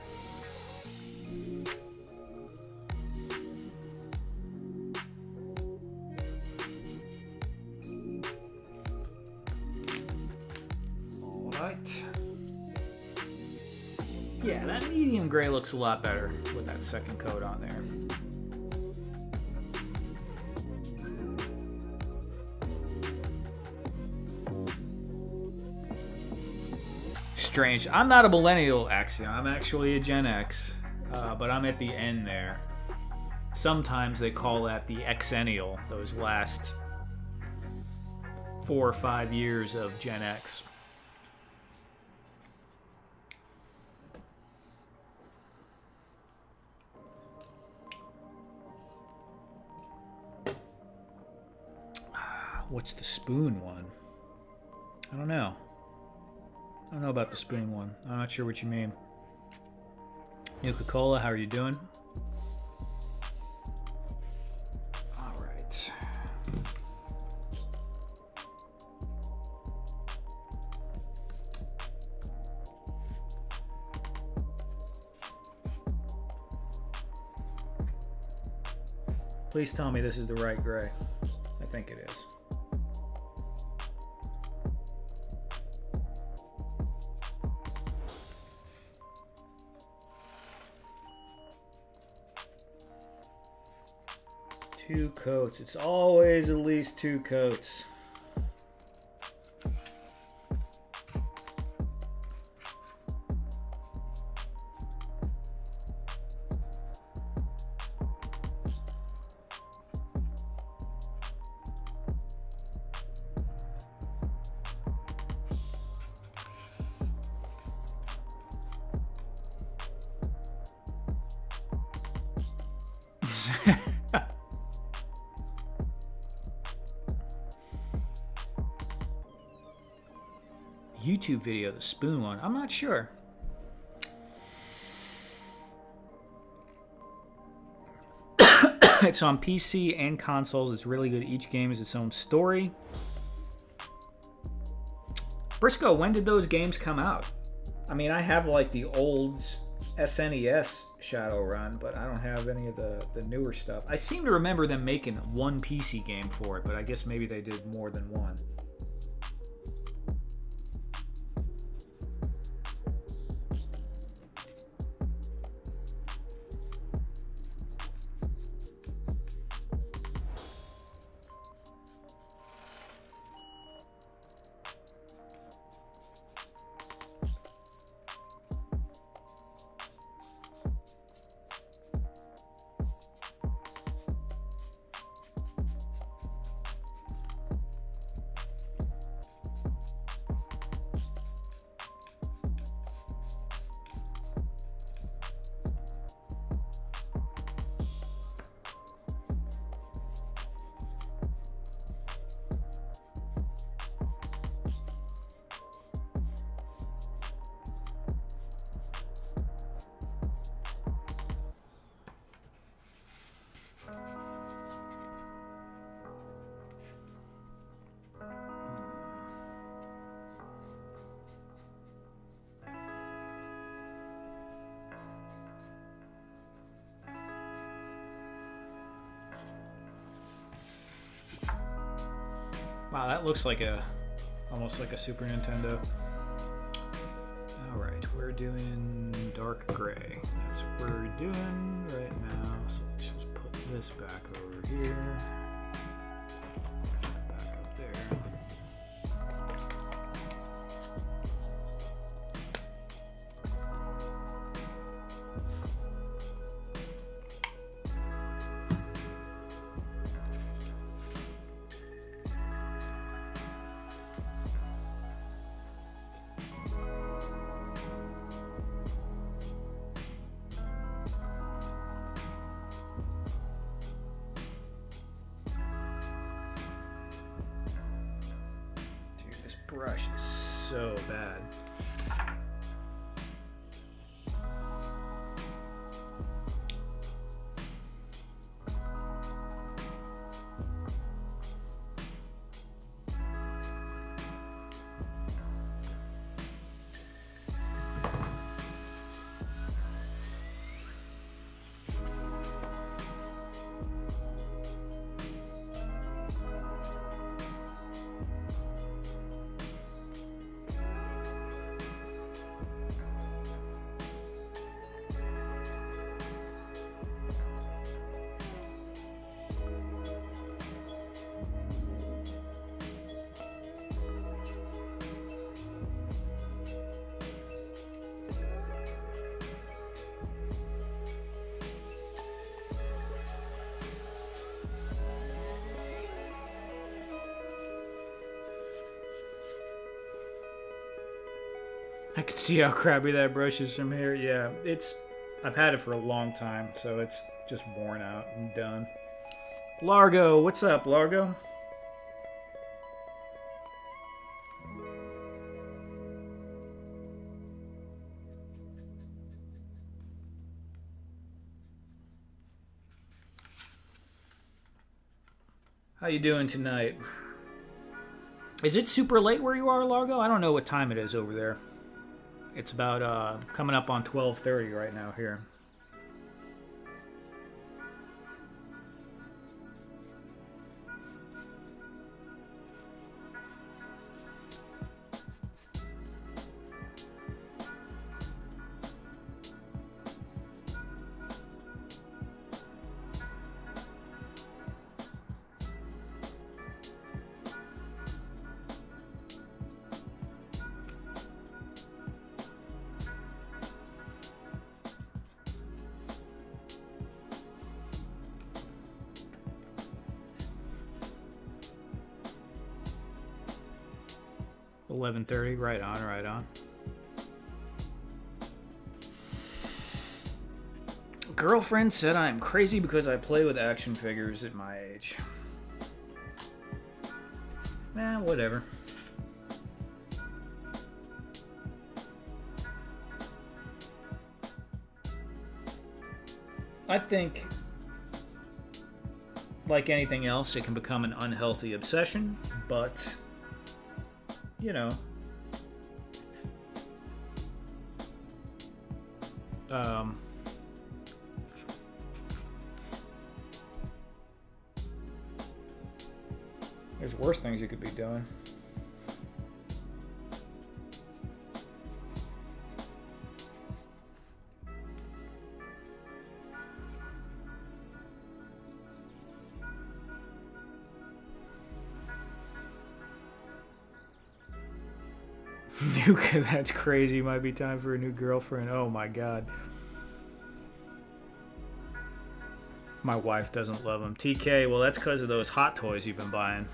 Yeah, that medium gray looks a lot better with that second coat on there. Strange. I'm not a millennial, Axiom. I'm actually a Gen X, but I'm at the end there. Sometimes they call that the Xennial, those last 4 or 5 years of Gen X. What's the spoon one? I don't know. I don't know about the spoon one. I'm not sure what you mean. Nuka-Cola, how are you doing? All right. Please tell me this is the right gray. I think it is. Two coats. It's always at least 2 coats. YouTube video, the spoon one. I'm not sure. It's on PC and consoles. It's really good. Each game is its own story. Briscoe, when did those games come out? I mean, I have like the old SNES Shadowrun, but I don't have any of the newer stuff. I seem to remember them making one PC game for it, but I guess maybe they did more than one. Wow, that looks like almost like a Super Nintendo. All right, we're doing dark gray. That's what we're doing right now. So let's just put this back over here. Back up there. Brush is so bad. I can see how crappy that brush is from here. Yeah, I've had it for a long time, so it's just worn out and done. Largo, what's up, Largo? How you doing tonight? Is it super late where you are, Largo? I don't know what time it is over there. It's about coming up on 12:30 right now here. $11:30, right on, right on. Girlfriend said I am crazy because I play with action figures at my age. Whatever. I think, like anything else, it can become an unhealthy obsession, but, you know, there's worse things you could be doing. Nuka, that's crazy. Might be time for a new girlfriend. Oh my god. My wife doesn't love him. TK, well, that's because of those hot toys you've been buying.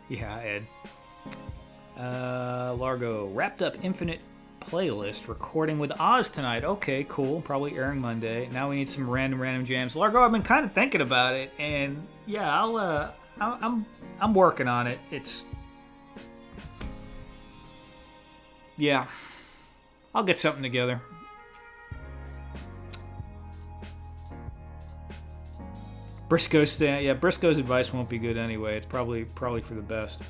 Yeah, Ed. Largo, wrapped up Infinite playlist, recording with Oz tonight. Okay, cool. Probably airing Monday. Now we need some random jams. Largo, I've been kind of thinking about it, and yeah, I'm working on it. Yeah, I'll get something together. Briscoe's advice won't be good anyway. It's probably for the best.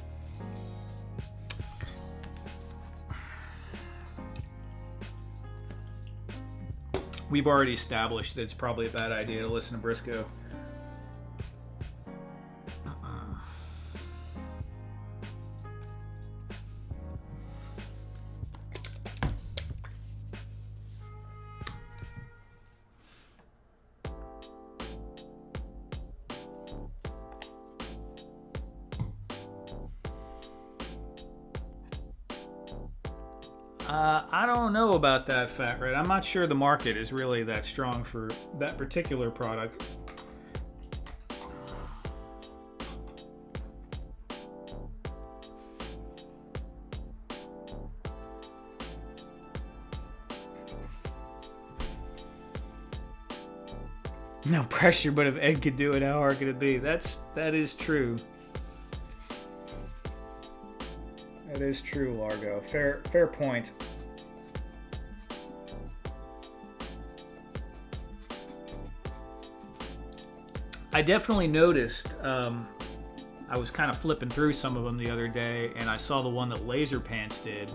We've already established that it's probably a bad idea to listen to Briscoe. I don't know about that, Fat Red. I'm not sure the market is really that strong for that particular product. No pressure, but if Ed could do it, how hard could it be? That is true. That is true, Largo. Fair point. I definitely noticed. I was kind of flipping through some of them the other day, and I saw the one that Laser Pants did.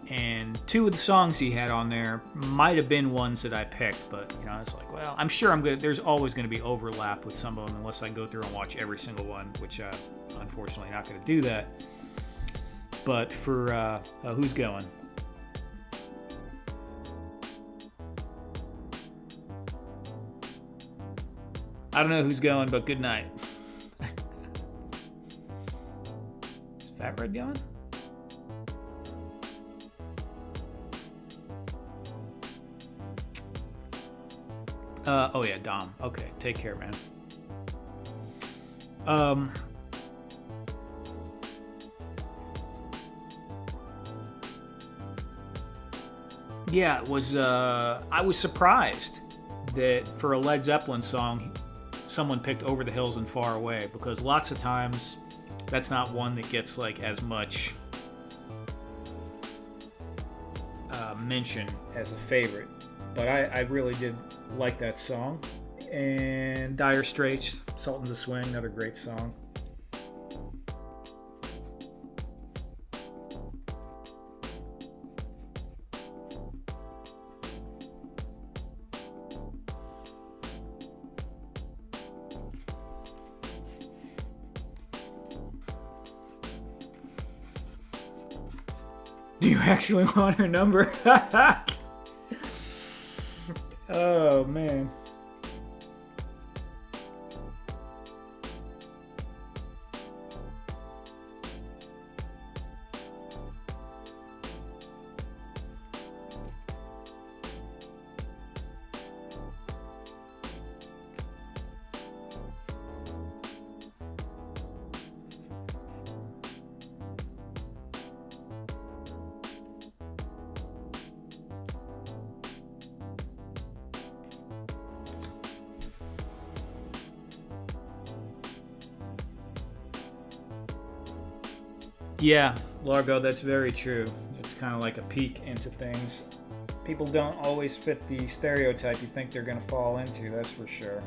And two of the songs he had on there might have been ones that I picked, but it's like, well, I'm sure there's always going to be overlap with some of them unless I go through and watch every single one, which I'm unfortunately not going to do that. But for who's going? I don't know who's going, but good night. Is Fat Red going? Oh yeah, Dom. Okay, take care, man. Um, yeah, it was. I was surprised that for a Led Zeppelin song, someone picked "Over the Hills and Far Away," because lots of times that's not one that gets like as much mention as a favorite. But I really did like that song. And Dire Straits, Sultans of Swing, another great song. Do you actually want her number? Oh, man. Yeah, Largo, that's very true. It's kind of like a peek into things. People don't always fit the stereotype you think they're going to fall into, that's for sure.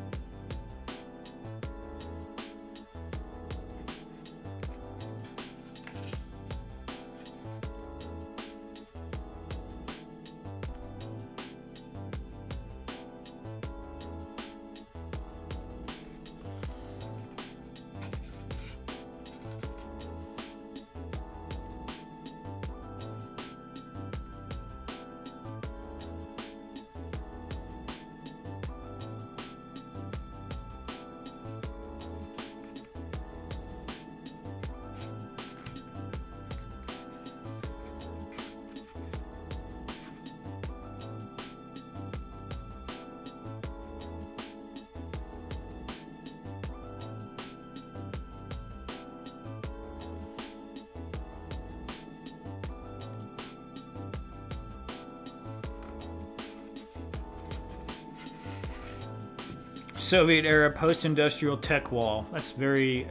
Soviet era post-industrial tech wall. That's very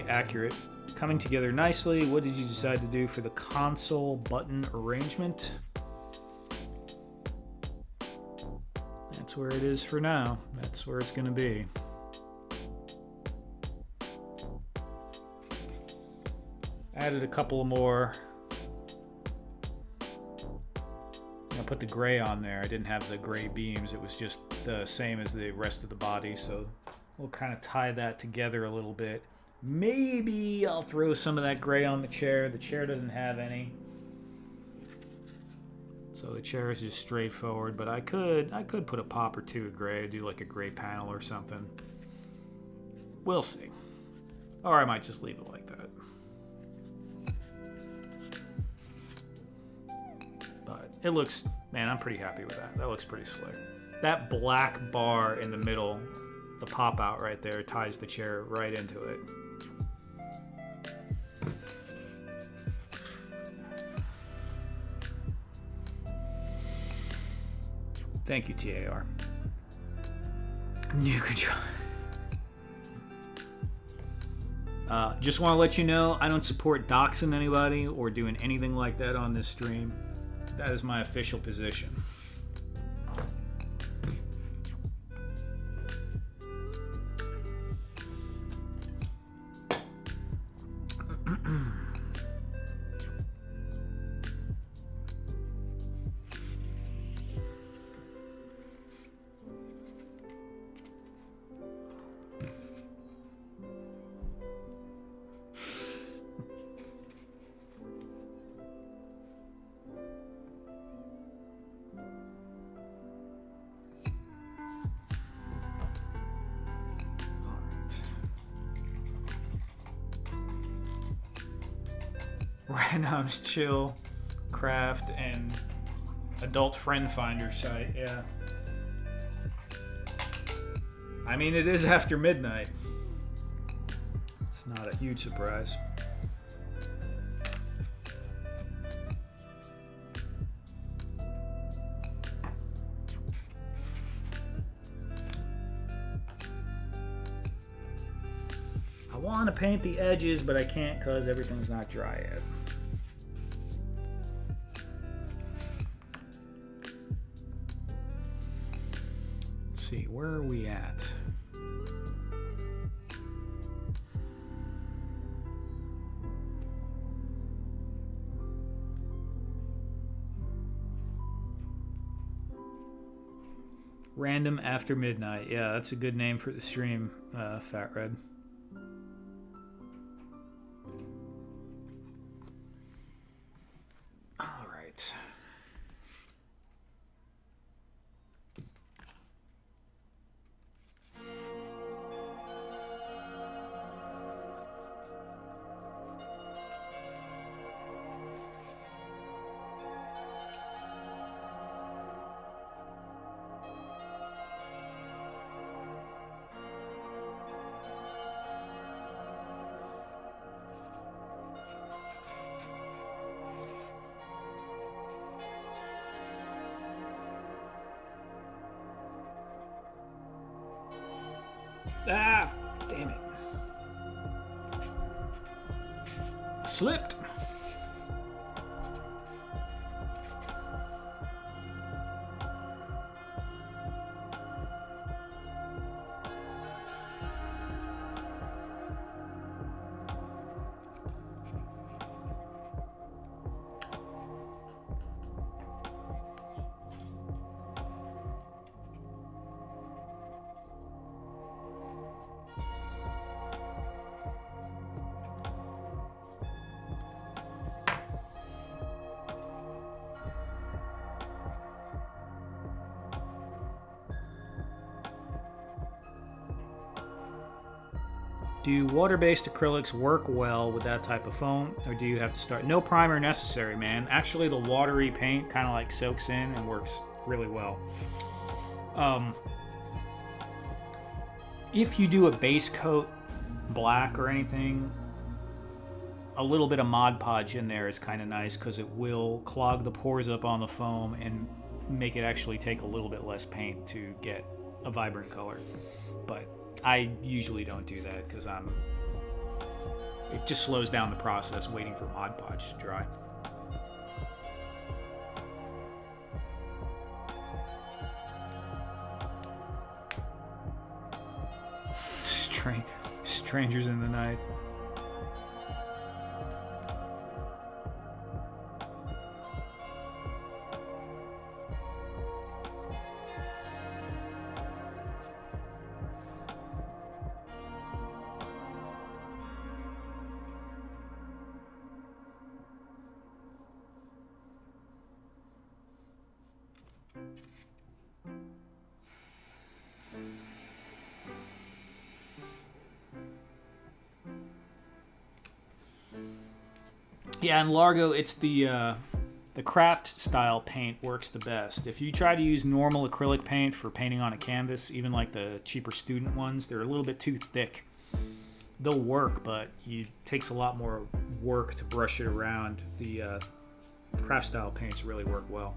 accurate. Coming together nicely. What did you decide to do for the console button arrangement? That's where it is for now. That's where it's going to be. Added a couple more. I put the gray on there. I didn't have the gray beams. It was just the same as the rest of the body, so we'll kind of tie that together a little bit. Maybe I'll throw some of that gray on the chair. The chair doesn't have any, so the chair is just straightforward, but I could put a pop or two of gray, do like a gray panel or something. We'll see. Or I might just leave it like that. It looks, man, I'm pretty happy with that. That looks pretty slick. That black bar in the middle, the pop out right there, ties the chair right into it. Thank you, TAR. New control. Just want to let you know, I don't support doxing anybody or doing anything like that on this stream. That is my official position. Random's Chill, Craft, and Adult Friend Finder site, yeah. I mean, it is after midnight. It's not a huge surprise. I want to paint the edges, but I can't because everything's not dry yet. Let's see, where are we at? Random After Midnight. Yeah, that's a good name for the stream, Fat Red. All right. Ah, damn it. Slipped. Do water-based acrylics work well with that type of foam, or do you have to start? No primer necessary, man. Actually, the watery paint kind of like soaks in and works really well. If you do a base coat black or anything, a little bit of Mod Podge in there is kind of nice because it will clog the pores up on the foam and make it actually take a little bit less paint to get a vibrant color. But I usually don't do that because it just slows down the process waiting for Mod Podge to dry. Strangers in the night. Yeah, in Largo, it's the craft style paint works the best. If you try to use normal acrylic paint for painting on a canvas, even like the cheaper student ones, they're a little bit too thick. They'll work, but it takes a lot more work to brush it around. The craft style paints really work well.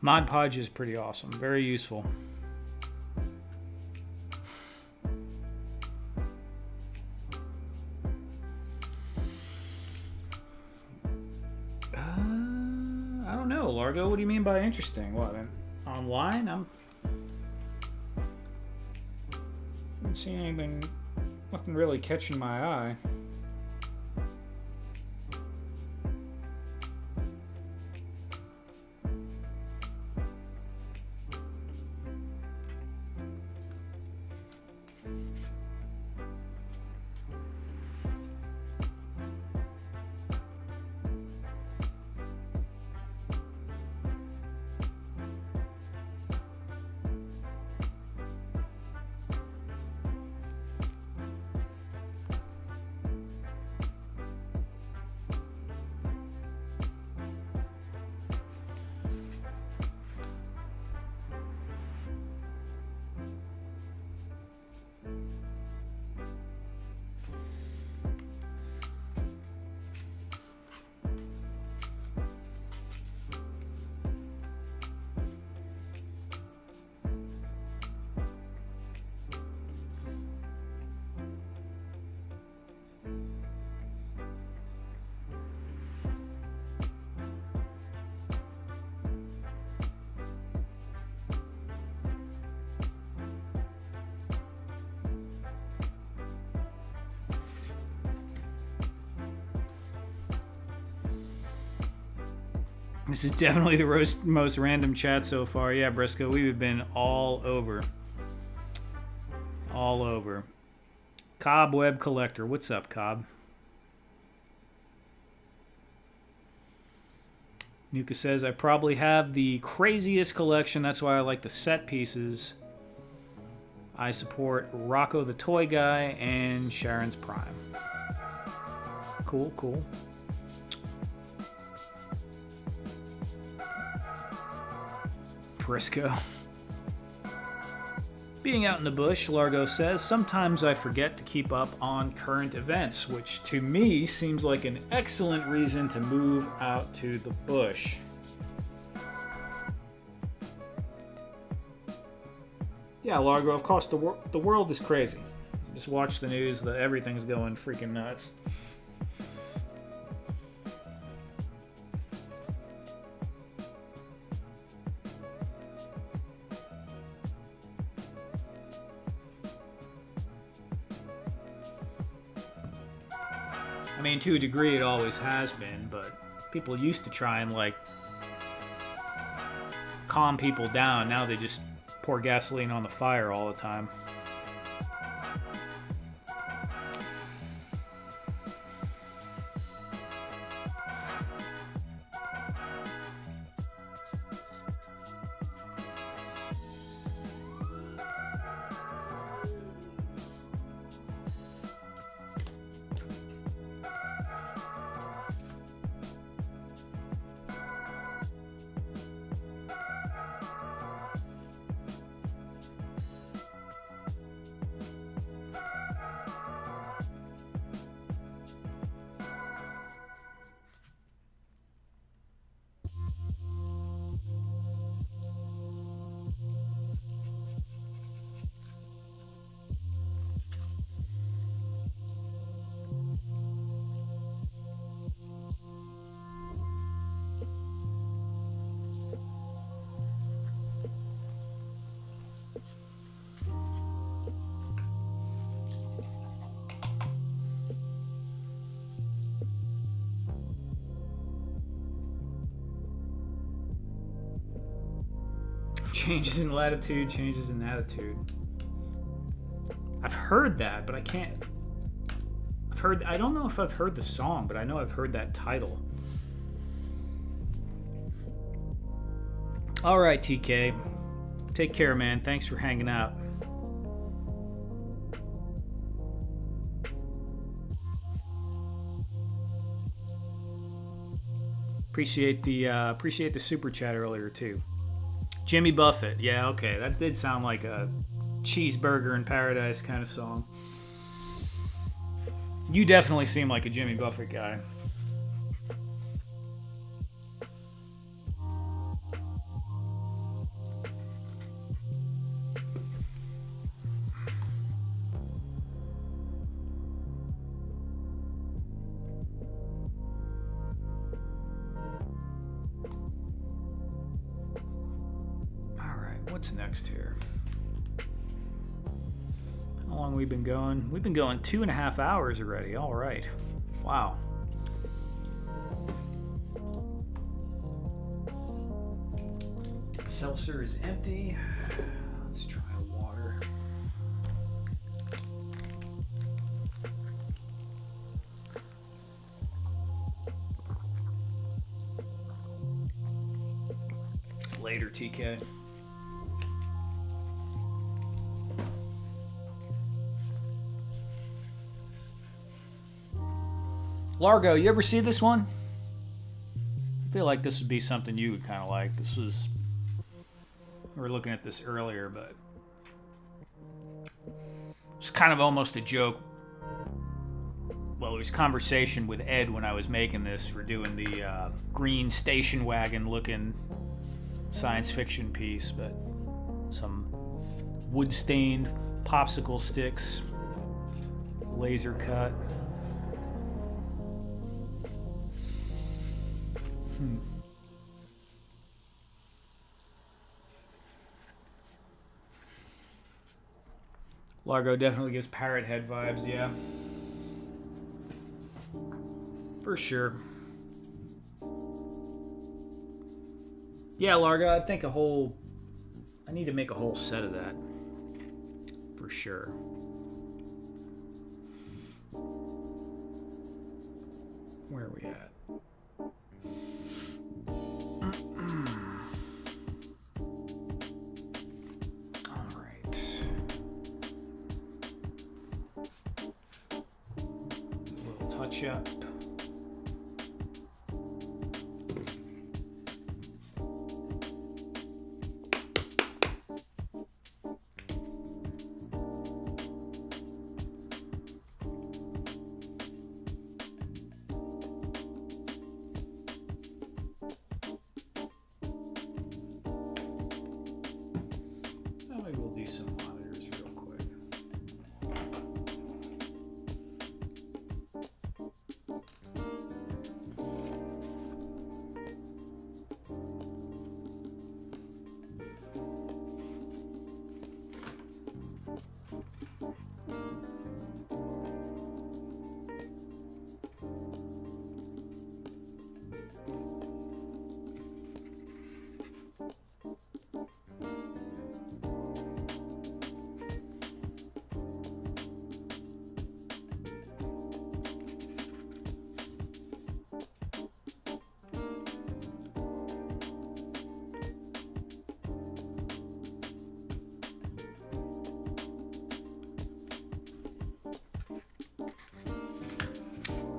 Mod Podge is pretty awesome. Very useful. I don't know, Largo. What do you mean by interesting? What, online? I haven't seen anything, nothing really catching my eye. This is definitely the most random chat so far. Yeah, Briscoe, we've been all over. All over. Cobb Web Collector. What's up, Cobb? Nuka says, I probably have the craziest collection. That's why I like the set pieces. I support Rocco the Toy Guy and Sharon's Prime. Cool, cool. Briscoe. Being out in the bush, Largo says, sometimes I forget to keep up on current events, which to me seems like an excellent reason to move out to the bush. Yeah, Largo, of course, the world is crazy. Just watch the news, everything's going freaking nuts. I mean, to a degree, it always has been, but people used to try and, like, calm people down. Now they just pour gasoline on the fire all the time. Changes in latitude, changes in attitude. I've heard that, but I can't. I don't know if I've heard the song, but I know I've heard that title. All right, TK. Take care, man. Thanks for hanging out. Appreciate the super chat earlier too. Jimmy Buffett. Yeah, okay. That did sound like a Cheeseburger in Paradise kind of song. You definitely seem like a Jimmy Buffett guy. what's next here? How long have we been going? We've been going 2.5 hours already. All right. Wow. Seltzer is empty. Let's try water. Later, TK. Largo, you ever see this one? I feel like this would be something you would kind of like. This was... We were looking at this earlier, but... It's kind of almost a joke. Well, it was conversation with Ed when I was making this for doing the green station wagon looking science fiction piece, but some wood-stained popsicle sticks, laser cut. Largo definitely gives Parrot Head vibes, yeah. For sure. Yeah, Largo, I think I need to make a whole set of that. For sure. Where are we at? All right. A little touch up.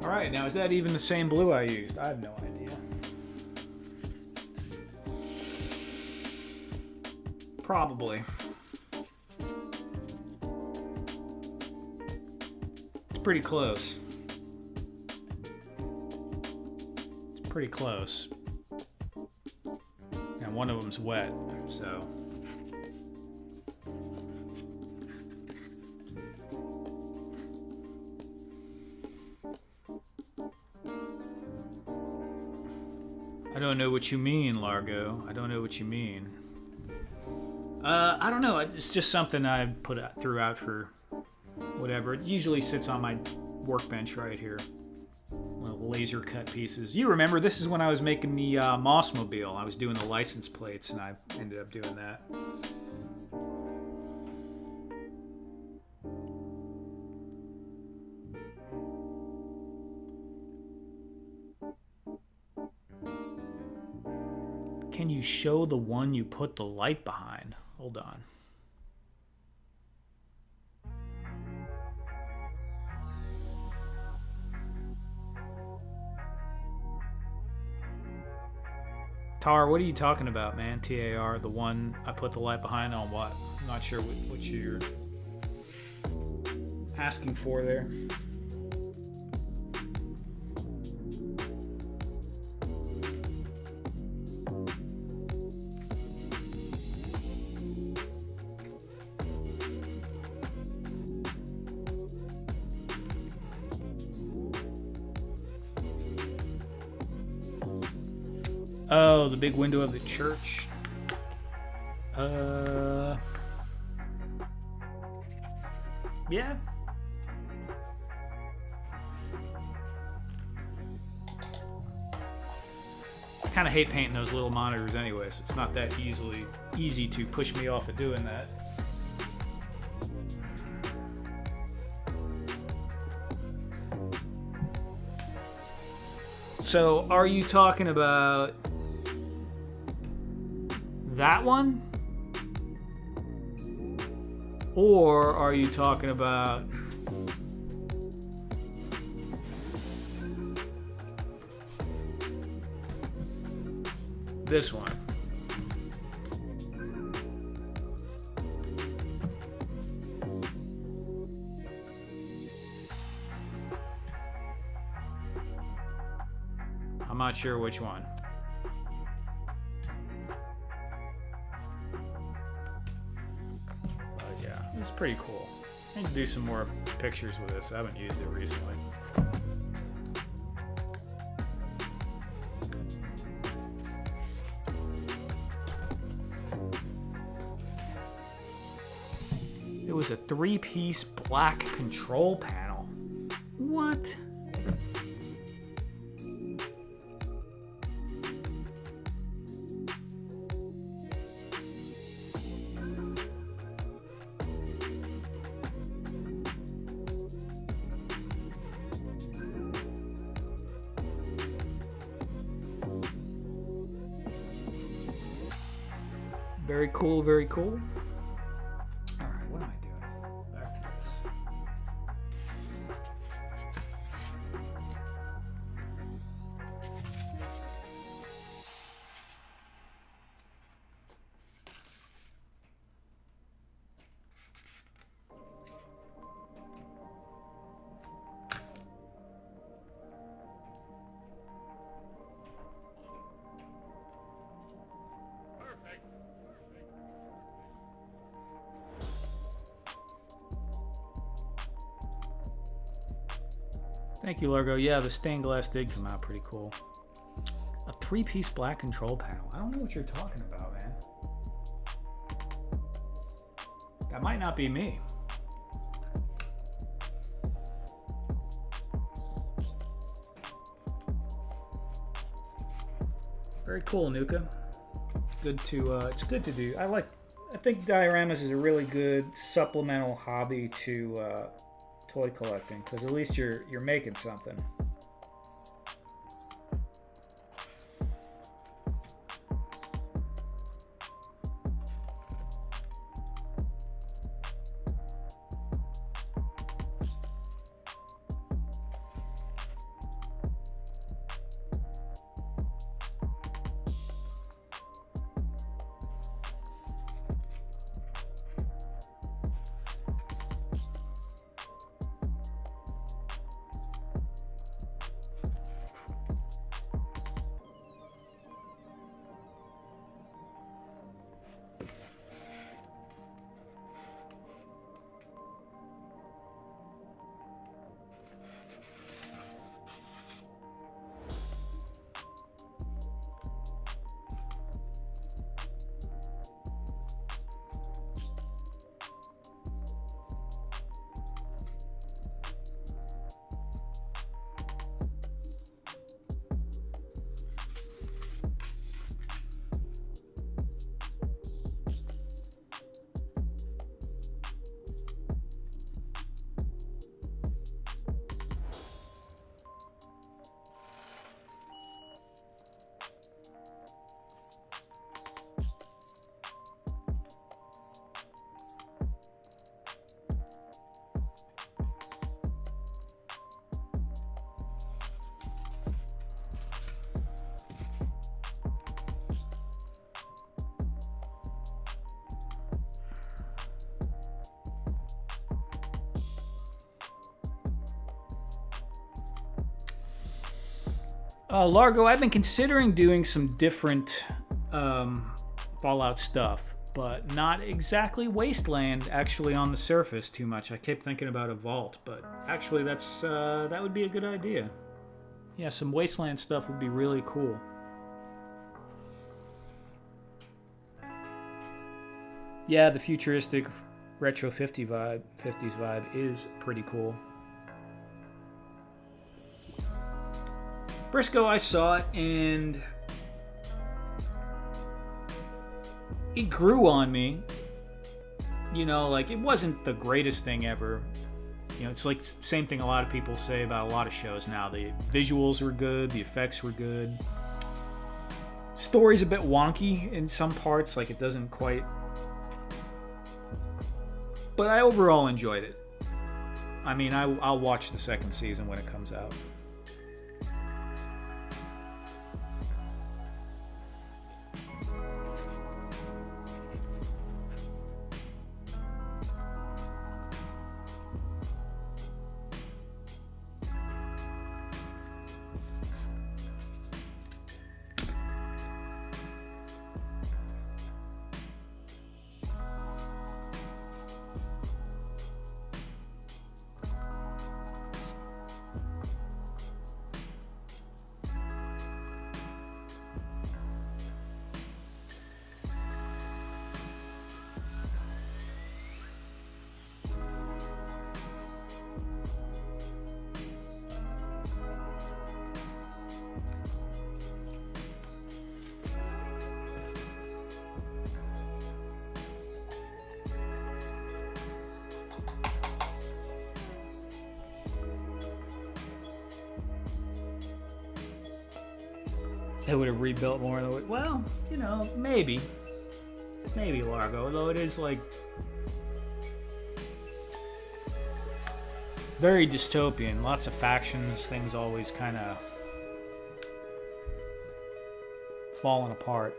Alright, now is that even the same blue I used? I have no idea. Probably. It's pretty close. It's pretty close. And one of them's wet, so... I don't know what you mean, Largo. I don't know what you mean. I don't know. It's just something I threw out for whatever. It usually sits on my workbench right here. Little laser cut pieces. You remember, this is when I was making the Mossmobile. I was doing the license plates, and I ended up doing that. Can you show the one you put the light behind? Hold on. Tar, what are you talking about, man? TAR, the one I put the light behind on what? I'm not sure what you're asking for there. Oh, the big window of the church. Yeah. I kind of hate painting those little monitors anyways. It's not that easy to push me off of doing that. So, are you talking about that one? Or are you talking about this one? I'm not sure which one. But yeah, it's pretty cool. I need to do some more pictures with this. I haven't used it recently. It was a 3-piece black control panel. What? Very cool, very cool. All right, what am I doing? Back to this. Thank you, Largo. Yeah, the stained glass did come out pretty cool. A 3-piece black control panel. I don't know what you're talking about, man. That might not be me. Very cool, Nuka. It's good to do. I think dioramas is a really good supplemental hobby to toy collecting, because at least you're making something. Largo, I've been considering doing some different Fallout stuff, but not exactly Wasteland actually on the surface too much. I kept thinking about a vault, but actually that would be a good idea. Yeah, some Wasteland stuff would be really cool. Yeah, the futuristic retro 50s vibe is pretty cool. Briscoe, I saw it and it grew on me. You know, like, it wasn't the greatest thing ever. You know, it's like same thing a lot of people say about a lot of shows now. The visuals were good, the effects were good. Story's a bit wonky in some parts, like it doesn't quite... But I overall enjoyed it. I mean, I'll watch the second season when it comes out. They would have rebuilt more of the... Well, you know, maybe. Maybe Largo, though it is, like, very dystopian. Lots of factions, things always kind of falling apart.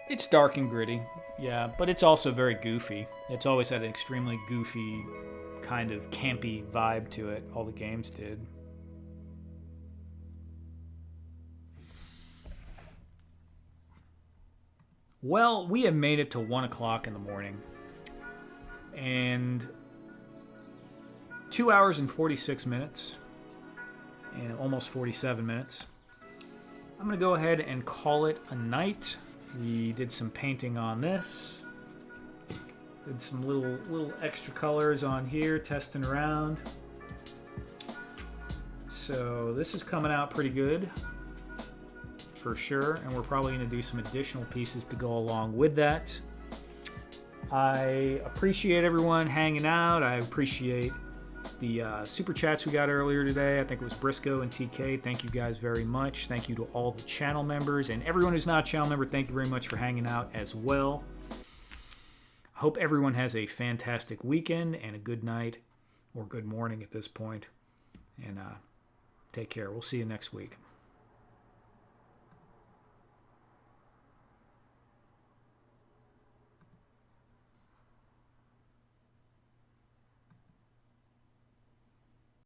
It's dark and gritty, yeah, but it's also very goofy. It's always had an extremely goofy, kind of campy vibe to it. All the games did. Well, we have made it to 1 o'clock in the morning. And 2 hours and 46 minutes. And almost 47 minutes. I'm going to go ahead and call it a night. We did some painting on this. Did some little extra colors on here, testing around. So this is coming out pretty good, for sure. And we're probably going to do some additional pieces to go along with that. I appreciate everyone hanging out. I appreciate the super chats we got earlier today. I think it was Briscoe and TK. Thank you guys very much. Thank you to all the channel members. And everyone who's not a channel member, thank you very much for hanging out as well. I hope everyone has a fantastic weekend and a good night or good morning at this point. And take care. We'll see you next week.